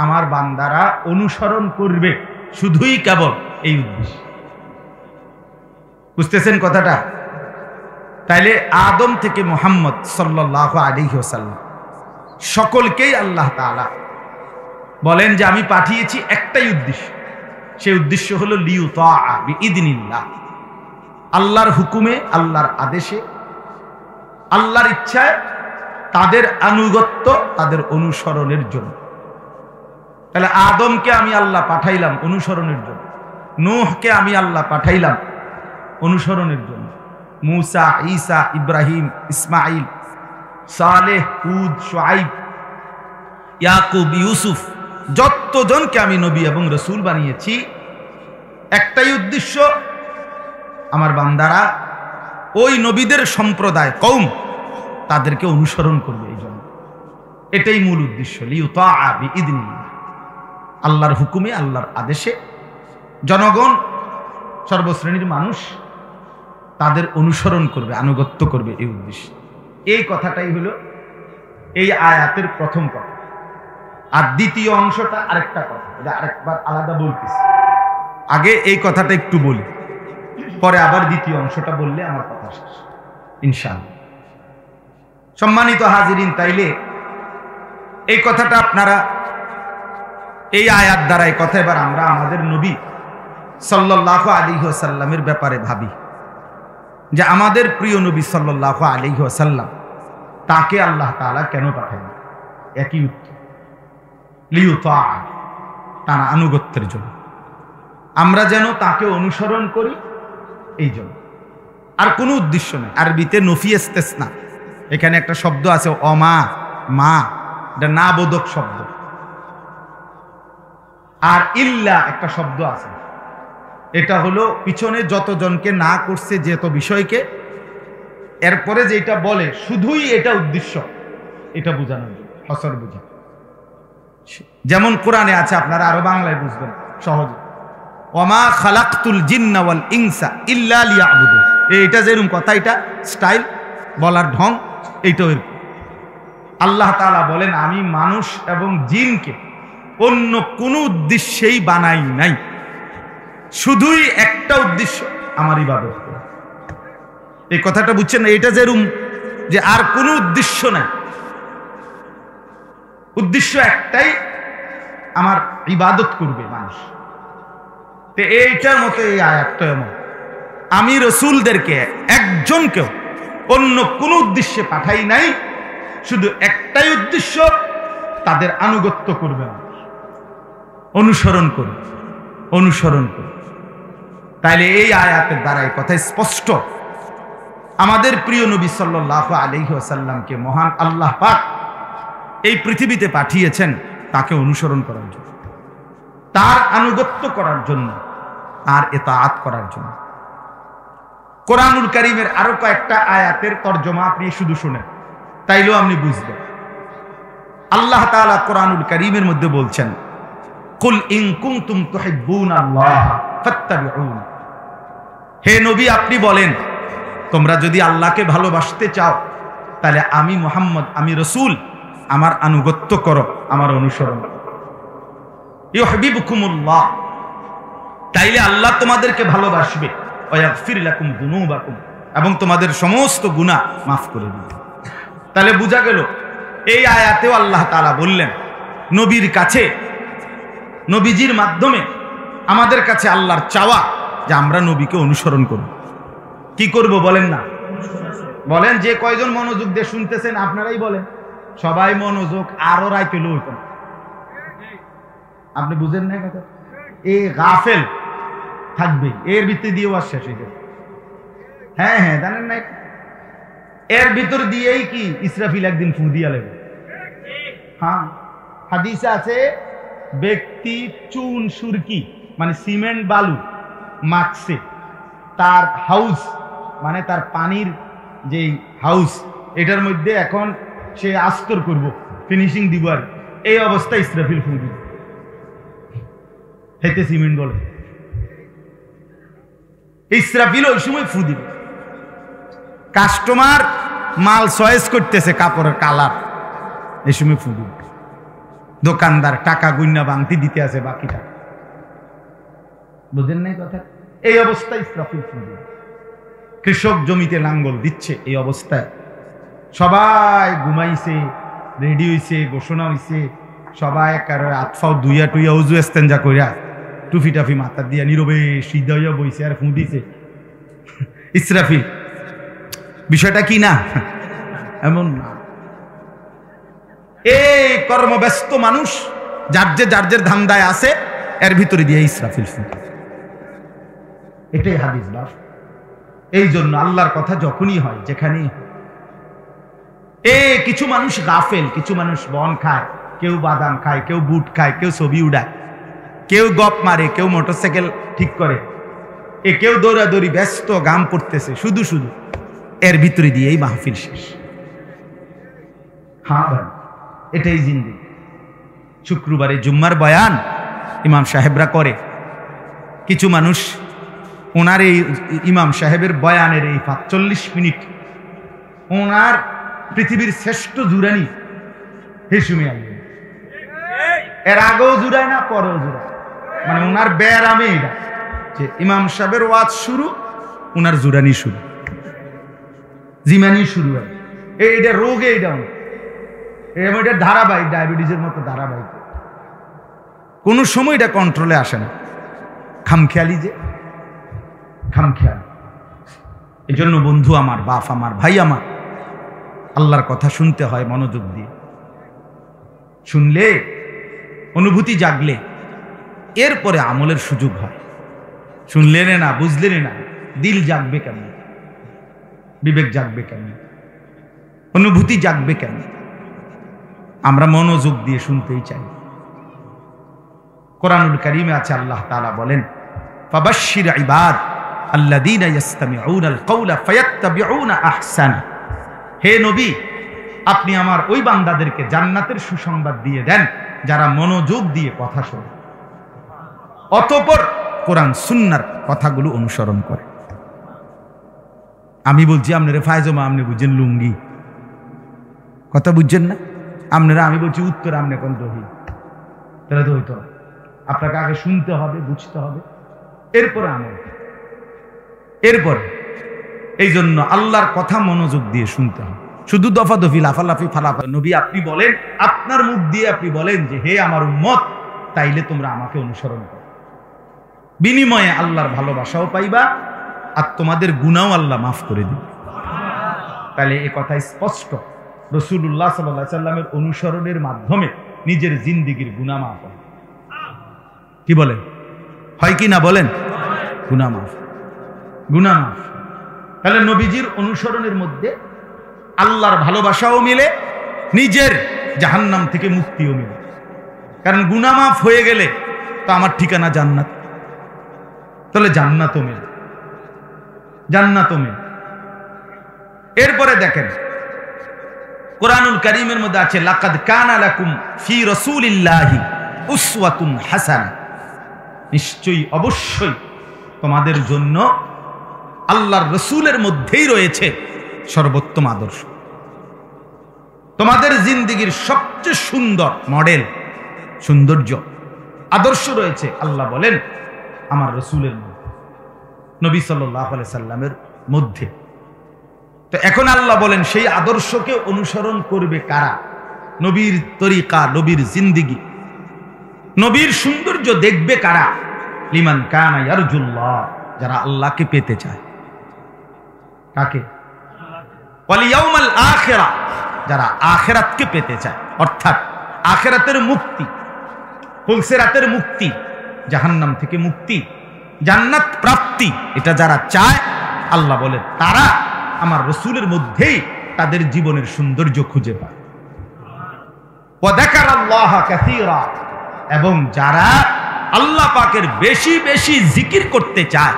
আমার বান্দারা অনুসরণ করবে, শুধুই কেবল এই উদ্দেশ্য। বুঝতেছেন কথাটা? তাইলে আদম থেকে মুহাম্মদ সাল্লাল্লাহু আলাইহি ওয়াসাল্লাম সকলকেই আল্লাহ তাআলা বলেন যে আমি পাঠিয়েছি একটাই উদ্দেশ্য, সেই উদ্দেশ্য হলো লিউতাআ বিইذনিল্লাহ, আল্লাহর হুকুমে, আল্লাহর আদেশে, আল্লাহর ইচ্ছায় তাদের আনুগত্য, তাদের অনুসরণের জন্য। তাহলে আদমকে আমি আল্লাহ পাঠাইলাম অনুসরণের জন্য, নূহকে আমি আল্লাহ পাঠাইলাম অনুসরণের জন্য, মুসা, ঈসা, ইব্রাহিম, ইসমাইল, সালেহ, হুদ, শুআইব, ইয়াকুব, ইউসুফ, যতজনকে আমি নবী এবং রসুল বানিয়েছি একটাই উদ্দেশ্য, আমার বান্দারা ওই নবীদের সম্প্রদায় কওম তাদেরকে অনুসরণ করবে। এই জন্য এটাই মূল উদ্দেশ্য, লিউতাআ বিইذনিল্লাহ, আল্লাহর হুকুমে, আল্লাহর আদেশে জনগণ, সর্বশ্রেণীর মানুষ তাদের অনুসরণ করবে, আনুগত্য করবে, এই উদ্দেশ্য। এই কথাটাই হলো এই আয়াতের প্রথম কথা। আর দ্বিতীয় অংশটা আরেকটা কথা, এটা আরেকবার আলাদা বলতেছি। আগে এই কথাটা একটু বলি, পরে আবার দ্বিতীয় অংশটা বললে আমার কথা শেষ ইনশাআল্লাহ। সম্মানিত হাজিরিন, তাইলে এই কথাটা আপনারা এই আয়াত দ্বারা এই কথা এবার আমরা আমাদের নবী সাল্লাল্লাহু আলাইহি ওয়াসাল্লামের ব্যাপারে ভাবি যে আমাদের প্রিয় নবী সাল্লাল্লাহু আলাইহি ওয়াসাল্লাম তাকে আল্লাহ তাআলা কেন পাঠালেন? একই উত্তর, লিউতাআ, তার আনুগত্যের জন্য, আমরা যেন তাকে অনুসরণ করি, এই জন্য। আর কোনো উদ্দেশ্য নেই। আরবিতে নফি ইস্তেসনা, এখানে একটা শব্দ আছে অমা, মা, এটা না বোধক শব্দ। আর ইল্লা একটা শব্দ আছে, এটা হলো পিছনে যতজনকে না করছে যেত বিষয়কে, এরপরে যেটা বলে শুধুই এটা উদ্দেশ্য, এটা বোঝানোর জন্য, হসর বুঝা। যেমন কোরআনে আছে, আপনারা আরো বাংলায় বুঝবেন সহজে, ওমা খালাকতুল জিন্না ওয়াল ইনসা ইল্লা লিয়াবুদুন। এটা যেরকম কথা, এটা স্টাইল, বলার ঢং, এইটাও এরকম। আল্লাহ তাআলা বলেন আমি মানুষ এবং জিনকে অন্য কোনো উদ্দেশ্যেই বানাই নাই, শুধুই একটা উদ্দেশ্য, আমার ইবাদত করা। এই কথাটা বুঝছেন না? এটা যেরকম যে আর কোনো উদ্দেশ্য নাই, উদ্দেশ্য একটাই, আমার ইবাদত করবে মানুষ। তো এইটার মতো এই আয়াতটা এমন, আমি রসুলদেরকে একজনকেও অন্য কোনো উদ্দেশ্যে পাঠাই নাই, শুধু একটাই উদ্দেশ্য, তাদের আনুগত্য করবে, অনুসরণ করবে, অনুসরণ করবে। তাইলে এই আয়াতের দ্বারা এই কথা স্পষ্ট, আমাদের প্রিয় নবী সাল্লাল্লাহু আলাইহি ওয়াসাল্লামকে মহান আল্লাহ পাক এই পৃথিবীতে পাঠিয়েছেন তাকে অনুসরণ করার জন্য, তার আনুগত্য করার জন্য, তার ইতাআত করার জন্য। কোরআনুল কারীমের আরো কয়েকটা আয়াতের তরজমা আপনি শুধু শুনেন, তাইলেও আপনি বুঝবেন। আল্লাহ তাআলা কোরআনুল কারীমের মধ্যে বলছেন, কুল ইন কুনতুম তুহিব্বুনাল্লাহ ফাত্তাবিউন। হে নবী, আপনি বলেন তোমরা যদি আল্লাহকে ভালোবাসতে চাও তাহলে আমি মুহাম্মদ, আমি রাসূল, আমার আনুগত্য করো, আমার অনুসরণ করো। ইউহিব্বুকুমুল্লাহ, তাইলে আল্লাহ তোমাদেরকে ভালোবাসবে, ওয়া ইয়াগফির লাকুম যুনুবাকুম, এবং তোমাদের সমস্ত গুনাহ মাফ করে দিবে। তাহলে বোঝা গেল এই আয়াতেও আল্লাহ তাআলা বললেন নবীর কাছে, নবীজির মাধ্যমে আমাদের কাছে আল্লাহর চাওয়া যে আমরা নবীকে অনুসরণ করব। কি করব বলেন না? বলেন, যে কয়জন মনোযোগ দিয়ে শুনতেছেন আপনারাই বলেন, সবাই মনোযোগ আরো রাইতে লো হইতো, আপনি বুঝেন না কথা? এই গাফেল থাকবে, এর ভিতরে দিয়েও আর শেষ হয়ে যাবে। হ্যাঁ হ্যাঁ, জানেন না, এর ভিতর দিয়েই কি ইসরাফিল একদিন ফু দিয়া লাগবে। হ্যাঁ, হাদিসে আছে, ব্যক্তি চুন সুরকি মানে সিমেন্ট বালু মাখছে তার হাউস, মানে তার পানির যে হাউস, এটার মধ্যে এখন সে আস্তর করব, ফিনিশিং দিব, আর এই অবস্থায় ইসরাফিল ফু দিব, হেতে সিমেন্ট বলে। ইসরাফিল ওই সময় ফু দিবে। কাস্টমার মাল চয়েস করতেছে, কাপড়ের কালার, এই সময় ফু দিবে। দোকানদার টাকা গুইনা বাংতি দিতে আছে বাকি টাকা। বুঝেন নাই কথা? এই অবস্থায় ইসরাফিল ফু দিবে। কৃষক জমিতে লাঙ্গল দিচ্ছে, এই অবস্থায় সবাই ঘুমাইছে, রেডি হইছে, ঘোষণা হইছে, সবাই আতফাও দুইয়া টুইয়া উজু এস্তেঞ্জা কইরা টুফি টাফি মাথা দিয়া নীরবে সিদ্ধা হইয়া বইছে আর ফু দিছে ইসরাফিল। বিষয়টা কি না এমন না। এই কর্মব্যস্ত মানুষ যার যে ধান্দায় আছে, এর ভিতরে দিয়ে ইসরাফিল ফু। এটাই হাদিস বাস। এই জন্য আল্লাহর কথা যখনই হয়, যেখানেই কিছু মানুষ গাফেল, কিছু মানুষ বন খায়, কেউ বাদাম খায়, কেউ বুট খায়, কেউ ছবি উড়ায়, কেউ গপ মারে, কেউ মোটরসাইকেল ঠিক করে, কেউ দৌড়াদৌড়ি ব্যস্ত, গাম পড়তেছে শুধু শুধু, এর ভিতরে দিয়েই মাহফিল শেষ। হ্যাঁ ভাই, এটাই জিন্দেগি। শুক্রবারে জুম্মার বয়ান ইমাম সাহেবরা করে, কিছু মানুষ ওনার এই ইমাম সাহেবের বয়ানের এই ৪৫ মিনিট ওনার পৃথিবীর শ্রেষ্ঠ জুরানি হেসুমি আলী, এর আগেও জুড়ায় না পরেও জুড়ায়, মানে ওনার ব্যারামে এটা যে ইমাম সাহেবের ওয়াজ শুরু, ওনার জুরানি শুরু, জিমানি শুরু হয়। এইটা রোগে, এটা ধারাবাহিক, ডায়াবেটিসের মতো ধারাবাহিক, কোনো সময় এটা কন্ট্রোলে আসে না। খামখেয়ালি যে খামখেয়ালি। এই জন্য বন্ধু আমার, বাপ আমার, ভাই আমার, আল্লাহর কথা শুনতে হয় মনোযোগ দিয়ে। শুনলে, অনুভূতি জাগলে, এরপরে আমলের সুযোগ হয়। শুনলেন না, বুঝলেন না, দিল জাগবে কেন, বিবেক জাগবে কেন, অনুভূতি জাগবে কেন? আমরা মনোযোগ দিয়ে শুনতেই চাই। কোরআনুল কারীমে আছে, আল্লাহ তাআলা বলেন, ফাবাশশির ইবাদ আল্লাযীনা ইসতামিউনাল কাওলা ফায়াত্তাবিউনা আহসানা। হে নবী, আপনি আমার ওই বান্দাদেরকে জান্নাতের সুসংবাদ দিয়ে দেন যারা মনোযোগ দিয়ে কথা শোনে, অতঃপর কোরআন সুন্নাহর কথাগুলো অনুসরণ করে। আমি বলছি আপনারা ফায়জামা, আপনি বুঝছেন লুঙ্গি, কথা বুঝছেন না আপনারা। আমি বলছি উত্তর, আপনি কোন দহি, তাহলে তো হইতো। আপনাকে আগে শুনতে হবে, বুঝতে হবে, এরপরে আমল, এরপরে। এই জন্য আল্লাহর কথা মনোযোগ দিয়ে শুনতে হবে। শুধু দফাদফি, লাফালাফি, ফালাফা। নবী আপনি বলেন, আপনার মুখ দিয়ে আপনি বলেন যে হে আমার উম্মত, তাইলে তোমরা আমাকে অনুসরণ করো, বিনিময়ে আল্লাহর ভালোবাসাও পাইবা, আর তোমাদের গুনাহও আল্লাহ মাফ করে দিবে। তাহলে এ কথা স্পষ্ট, রাসূলুল্লাহ সাল্লাল্লাহু আলাইহি সাল্লামের অনুসরণের মাধ্যমে নিজের জিন্দেগীর গুনাহ মাফ হয়। কি বলেন, হয় কি না বলেন? গুনাহ মাফ, গুনাহ মাফ। তাহলে নবীজির অনুসরণের মধ্যে আল্লাহর ভালোবাসাও মিলে, নিজের জাহান্নাম থেকে মুক্তিও মিলে। কারণ গুনাহ মাফ হয়ে গেলে তো আমার ঠিকানা জান্নাত, তাহলে জান্নাতও মিলে, জান্নাতও মিলে। এরপরে দেখেন, কোরআনুল কারীমের মধ্যে আছে, লাকাদ কানা লাকুম ফি রাসূলিল্লাহি উসওয়াতুন হাসানাহ। নিশ্চয়ই, অবশ্যই তোমাদের জন্য আল্লাহর রাসূলের মধ্যেই রয়েছে সর্বোত্তম আদর্শ। তোমাদের জিন্দেগীর সবচেয়ে সুন্দর মডেল, সৌন্দর্য, আদর্শ রয়েছে, আল্লাহ বলেন, আমার রাসূলের মধ্যে, নবী সাল্লাল্লাহু আলাইহি সাল্লামের মধ্যে। তো এখন আল্লাহ বলেন, সেই আদর্শকে অনুসরণ করবে কারা? নবীর তরিকা, নবীর জিন্দেগি, নবীর সৌন্দর্য দেখবে কারা? লিমান কানা ইয়ারজুল্লাহ, যারা আল্লাহকে পেতে চায়। কাকে? ওয়াল ইয়াউমাল আখিরা, যারা আখিরাতকে পেতে চায়, অর্থাৎ আখিরাতের মুক্তি, ফুলসিরাতের মুক্তি, জাহান্নাম থেকে মুক্তি, জান্নাত প্রাপ্তি, এটা যারা চায়, আল্লাহ বলে তারা আমার রাসূলের মধ্যেই তাদের জীবনের সৌন্দর্য খুঁজে পায়। ওয়া যাকারাল্লাহা কাসীরা, এবং যারা আল্লাহ পাকের বেশি বেশি জিকির করতে চায়,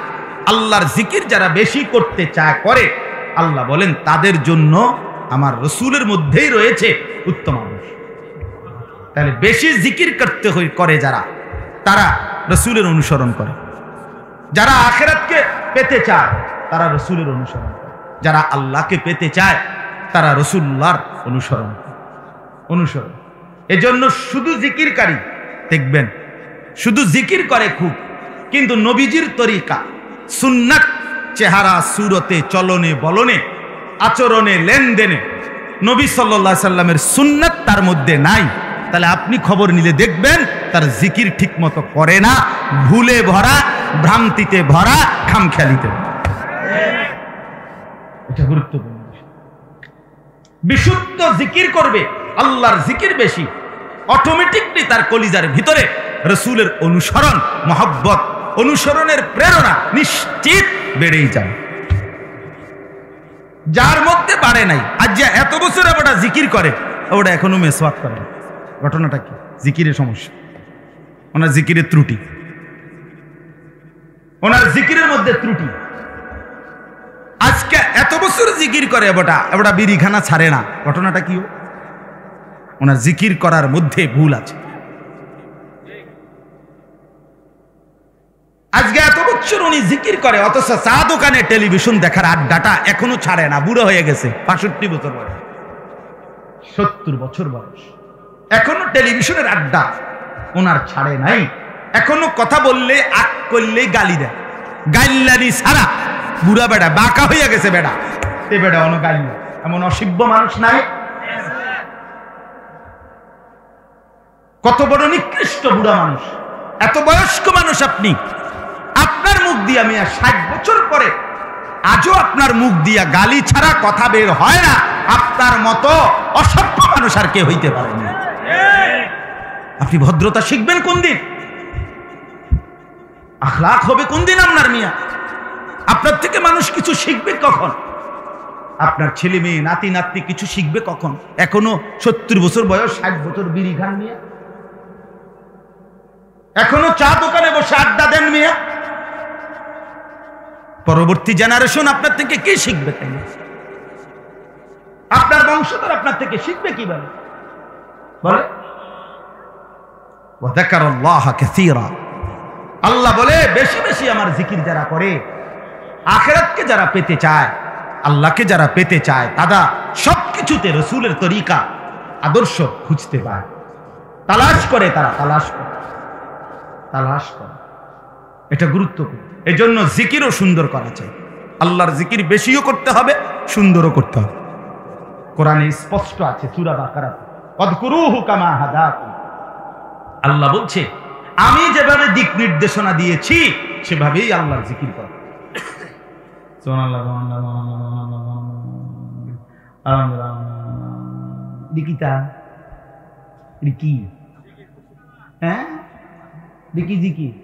আল্লাহর জিকির যারা বেশি করতে চায়, করে, আল্লাহ বলেন তাদের জন্য আমার রাসূলের মধ্যেই রয়েছে উত্তম আদর্শ। তাহলে বেশি জিকির করতে করে যারা, তারা রাসূলের অনুসরণ করে। যারা আখিরাতকে পেতে চায়, তারা রাসূলের অনুসরণ করে। যারা আল্লাহকে পেতে চায়, তারা রাসূলুল্লাহর অনুসরণ। এজন্য শুধু জিকিরকারী দেখবেন, শুধু জিকির করে খুব, কিন্তু নবীজির তরিকা সুন্নাত চেহারা সুরতে চলনে বলনে আচরণে লেনদেনে নবী সাল্লাল্লাহু আলাইহি সাল্লামের সুন্নাত তার মধ্যে নাই, তাহলে আপনি খবর নিলে দেখবেন তার জিকির ঠিক মতো করে না, ভুলে ভরা, ভ্রান্তিতে ভরা, খামখেয়ালিতে। এটা গুরুত্বপূর্ণ। বিশুদ্ধ জিকির করবে, আল্লাহর জিকির বেশি, অটোমেটিকলি তার কলিজার ভিতরে রাসূলের অনুসরণ, মহব্বত, অনুসরণের প্রেরণা নিশ্চিত বেড়েই যাবে। যার মধ্যে বাড়ে নাই, আজ যে এত বছর ওটা জিকির করে, ওটা এখনো মেসওয়াক করে না। ঘটনাটা কি? জিকিরের সমস্যা, ওনার জিকিরের ত্রুটি, ওনার জিকিরের মধ্যে ত্রুটি। আজকে এত বছর জিকির করে ওটা বিড়িখানা ছাড়ে না। ঘটনাটা কি? ওনার জিকির করার মধ্যে ভুল আছে। আজকে এত বছর উনি জিকির করে, অথচ চা দোকানে টেলিভিশন দেখার আড্ডাটা এখনো ছাড়ে না। বুড়ো হয়ে গেছে, 65 বছর বয়স, 70 বছর বয়স, এখনো টেলিভিশনের আড্ডা ওনার ছাড়ে নাই। এখনো কথা বললে, আক করলেই গালি দেয়, গাইল্লানি ছাড়া। বুড়া বেড়া, বাঁকা হইয়া গেছে বেড়া, এ বেড়া অন্য গালি। এমন অসভ্য মানুষ নাই? কত বড় নিকৃষ্ট বুড়া মানুষ, এত বয়স্ক মানুষ আপনি। আপনার মুখ দিয়া মিয়া 60 বছর পরে আজও আপনার মুখ দিয়া গালি ছাড়া কথা বের হয় না। আপনার মতো অসভ্য মানুষ আর কে হইতে পারে না। আপনি ভদ্রতা শিখবেন কোন দিন? আখলাক হবে কোন দিন আপনার মিয়া? আপনার থেকে মানুষ কিছু শিখবে কখন? আপনার ছেলে মেয়ে নাতি নাতনি কিছু শিখবে কখন? এখনো 70 বছর বয়স, 60 বছর বিড়ি খান মিয়া, এখনো চা দোকানে বসে আড্ডা দেন মিয়া। পরবর্তী জেনারেশন আপনার থেকে কি শিখবে? তাই না? আপনার বংশধর আপনার থেকে শিখবে কি বলে? ওয়াযাকারাল্লাহ কাসীরা। আল্লাহ বলে বেশি বেশি আমার জিকির যারা করে, আখিরাতকে যারা পেতে চায়, আল্লাহকে যারা পেতে চায়, তারা সবকিছুতে রাসূলের তরিকা আদর্শ খুঁজতে পায়, তালাশ করে, তারা তালাশ করে। এটা গুরুত্বপূর্ণ। এজন্য জিকিরও সুন্দর করা চাই। আল্লাহর জিকির বেশিও করতে হবে, সুন্দরও করতে হবে। কোরআনে স্পষ্ট আছে, সূরা বাকারা, ওয়াযকুরুহু কামা হাদাকুম। আল্লাহ বলছে আমি যেভাবে দিক নির্দেশনা দিয়েছি সেভাবেই আল্লাহর জিকির করো। সুবহানাল্লাহ। দিকিতা কি? হ্যাঁ, দিকি জিকির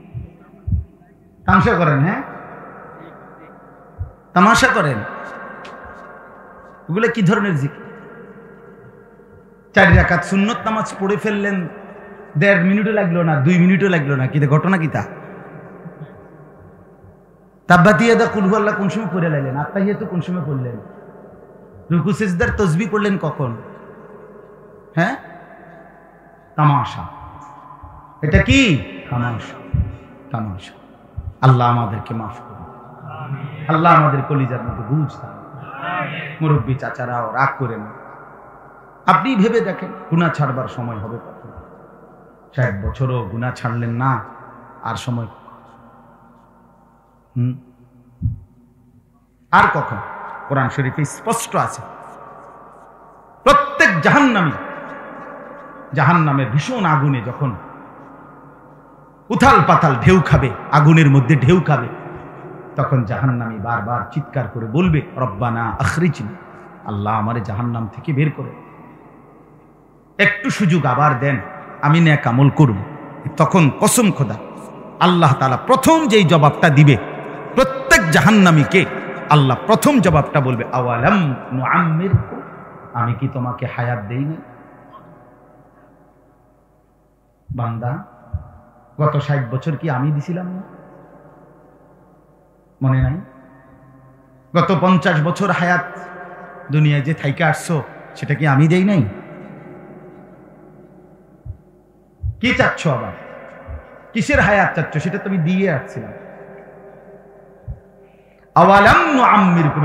তামাশা করেন? হ্যাঁ, তামাশা করেন। এগুলো কি ধরনের জিকির? 4 রাকাত সুন্নত নামাজ পড়ে ফেললেন, 1.5 মিনিটও লাগলো না, 2 মিনিটও লাগলো না, কি ঘটনা কি তা? তাব্বাতিয়াদা কুল হুয়াল্লাহ কোন সময় পড়ে লাইলেন? আত্তাহিয়াতু কোন সময় পড়লেন? রুকু সিজদার তাসবিহ পড়লেন কখন? হ্যাঁ, তামাশা। এটা কি? তামাশা। আল্লাহ আমাদেরকে মাফ করুন, আল্লাহ আমাদের কলিজার মধ্যে বুঝ দান। মুরব্বী চাচারাও রাগ করেন, আপনি ভেবে দেখেন গুনাহ ছাড়বার সময় হবে কখন? 60 বছরও গুনাহ ছাড়লেন না, আর সময় আর কখন? কোরআন শরীফে স্পষ্ট আছে প্রত্যেক জাহান্নামের ভীষণ আগুনে যখন উথাল পাতাল ঢেউ খাবে, আগুনের মধ্যে ঢেউ খাবে, তখন জাহান্নামী বারবার চিৎকার করে বলবে, রব্বানা আখরিজনি, আল্লাহ আমারে জাহান্নাম থেকে বের করে একটু সুযোগ আবার দেন, আমি নেক আমল করব। তখন কসম খোদা আল্লাহ তাআলা প্রথম যেই জবাবটা দিবে প্রত্যেক জাহান্নামীকে, আল্লাহ প্রথম জবাবটা বলবে, আওয়ালাম নুআম্মিরকুম, আমি কি তোমাকে হায়াত দেই না? বান্দা, গত 60 বছর কি আমি দিছিলাম না? মনে নাই? গত 50 বছর হায়াত দুনিয়ায় যে থাইকে আসছো, সেটা কি আমি দেই নাই? কি চাচ্ছ আবার? কিসের হায়াত চাচ্ছ? সেটা তুমি দিয়ে আসছিলাম। আওয়ালাম নুআম্মিরকুম,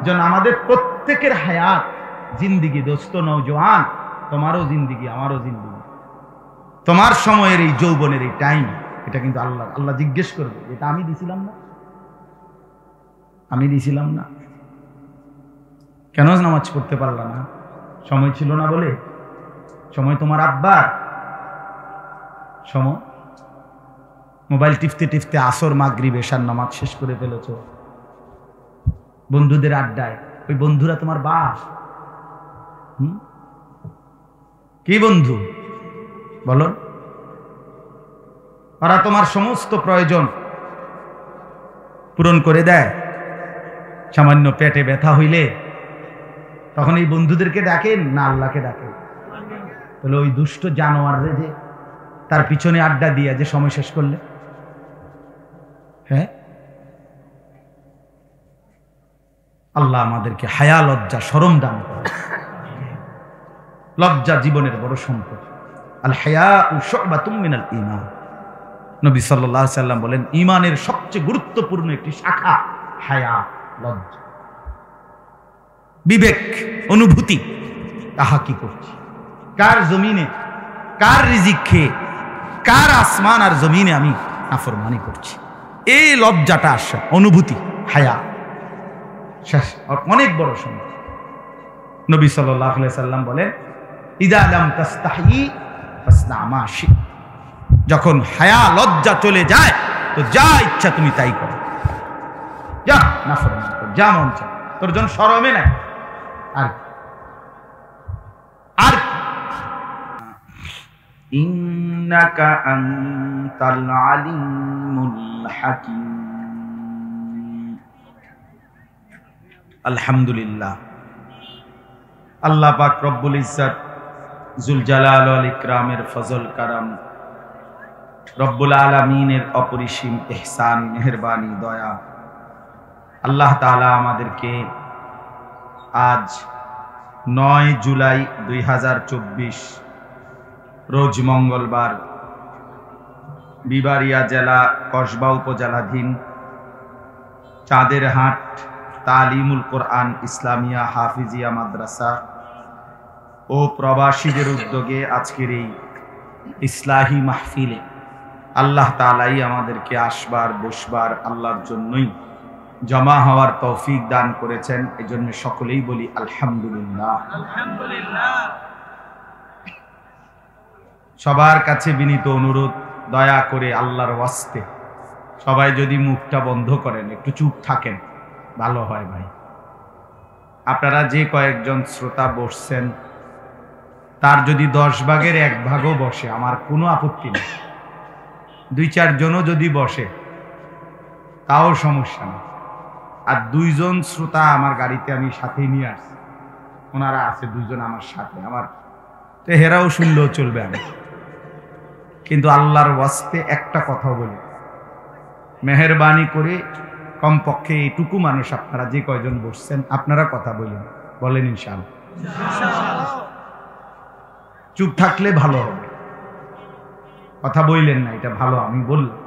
যেন আমাদের প্রত্যেকের হায়াত, জিন্দিগি, দোস্ত নওজোয়ান, তোমারও জিন্দিগি, আমারও জিন্দিগি, তোমার সময়ের এই যৌবনের এই টাইম, এটা কিন্তু আল্লাহ জিজ্ঞেস করবে, এটা আমি দিছিলাম না? আমি দিছিলাম না? কেন নামাজ পড়তে পারলা না? সময় ছিল না বলে? সময় তোমার আব্বার, সময় মোবাইল টিপতে টিপতে আসর মাগরিব এশার নামাজ শেষ করে ফেলেছ। বন্ধুদের আড্ডায়, ওই বন্ধুরা তোমার বাপ? কি বন্ধু বলো? ওরা তোমার সমস্ত প্রয়োজন পূরণ করে দেয়। সামান্য পেটে ব্যথা হইলে তখন এই বন্ধুদেরকে ডাকেন না আল্লাহকে ডাকেন? তাহলে ওই দুষ্ট জানোয়াররে যে তার পিছনে আড্ডা দিয়া যে সময় শেষ করলে, হ্যাঁ? আল্লাহ আমাদেরকে হায়া, লজ্জা, শরম দান করে। লজ্জা জীবনের বড় সম্পদ। আল হায়াউ শু'বাতুম মিনাল ঈমান। নবী সাল্লাল্লাহু আলাইহি সাল্লাম বলেন, ঈমানের সবচেয়ে গুরুত্বপূর্ণ একটি শাখা হায়া, লজ্জা, বিবেক, অনুভূতি। তাহা কি করছি? কার জমিনে, কার রিজিক খেয়ে, কার আসমান আর জমিনে আমি নাফরমানি করছি? এই লজ্জাটা আসে, অনুভূতি, হায়া, শেষ, অনেক বড় সম্পদ। নবী সাল্লাল্লাহু আলাইহি সাল্লাম বলেন, ইদা লাম তাস্তাহি ফাসনা মা শি'ত। যখন হায়া, লজ্জা চলে যায় তো যা ইচ্ছা তুমি তাই করো, যা নাফরমানি কর, যা মন চায়, তোর জন্য শরমে নাই। আর ইন্নাকা আনতাল আলিমুল হাকীম। আলহামদুলিল্লাহ, আল্লাহ পাক রব্বুল ইজ্জত জুল জালাল ওয়াল ইকরামের ফজল কারাম, রব্বুল আলামিনের অপরিসীম ইহসান, মেহেরবানি, দয়া। আল্লাহ তাআলা আমাদেরকে আজ 9 জুলাই 2024 রোজ মঙ্গলবার বিবাড়িয়া জেলা কসবা উপজেলাধীন চাঁদেরহাট তালিমুল কোরআন ইসলামিয়া হাফিজিয়া মাদ্রাসা ও প্রবাসীদের উদ্যোগে আজকের এই ইসলাহি মাহফিলে আল্লাহ তাআলাই আমাদেরকে আসবার, বসবার, আল্লাহর জন্যই জমা হওয়ার তৌফিক দান করেছেন। এজন্য সকলেই বলি আলহামদুলিল্লাহ। আলহামদুলিল্লাহ। সবার কাছে বিনীত অনুরোধ, দয়া করে আল্লাহর ওয়াস্তে সবাই যদি মুখটা বন্ধ করেন, একটু চুপ থাকেন, ভালো হয় ভাই। আপনারা যে কয়েকজন শ্রোতা বসছেন তার যদি 10 ভাগের 1 ভাগও বসে আমার কোনো আপত্তি নেই। 2-4 জনও যদি বসে তাও সমস্যা নেই। আর 2 জন শ্রোতা আমার গাড়িতে আমি সাথে নিয়ে আসছি, ওনারা আছে 2 জন আমার সাথে, আমার তো হেরাও শুনলেও চলবে আমি। কিন্তু আল্লাহর ওয়াস্তে একটা কথা বলি, মেহেরবানি করে কমপক্ষে এইটুকু মানুষ আপনারা যে কয়জন বসছেন আপনারা কথা বলেন ইনশাআল্লাহ। চুপ থাকলে ভালো হবে, কথা বললেন না, এটা ভালো, আমি বললাম।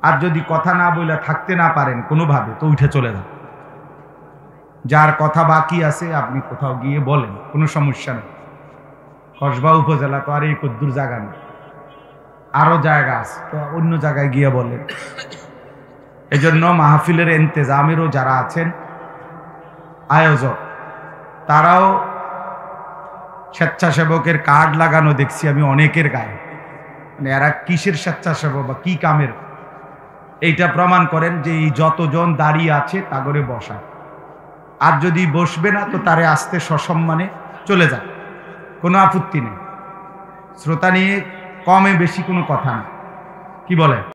আর যদি কথা না বলে থাকতে না পারেন কোনোভাবে, তো উঠে চলে যান। যার কথা বাকি আছে আপনি কোথাও গিয়ে বলেন, কোনো সমস্যা নেই। কসবা উপজেলা তো আর এই কদ্দুর জায়গা নেই, আরো জায়গা আছে, তো অন্য জায়গায় গিয়ে বলেন। এজন্য মাহফিলের ইন্তেজামেরও যারা আছেন আয়োজক, তারাও স্বেচ্ছাসেবকের কার্ড লাগানো দেখছি আমি অনেকের গায়ে। মানে এরা কিসের স্বেচ্ছাসেবক বা কি কামের, এইটা প্রমাণ করেন যে এই যতজন দাঁড়িয়ে আছে তা করে বসা। আর যদি বসবে না তো তারে আসতে সসম্মানে চলে যায়, কোনো আপত্তি নেই। শ্রোতা নিয়ে কমে বেশি কোনো কথা না, কি বলে?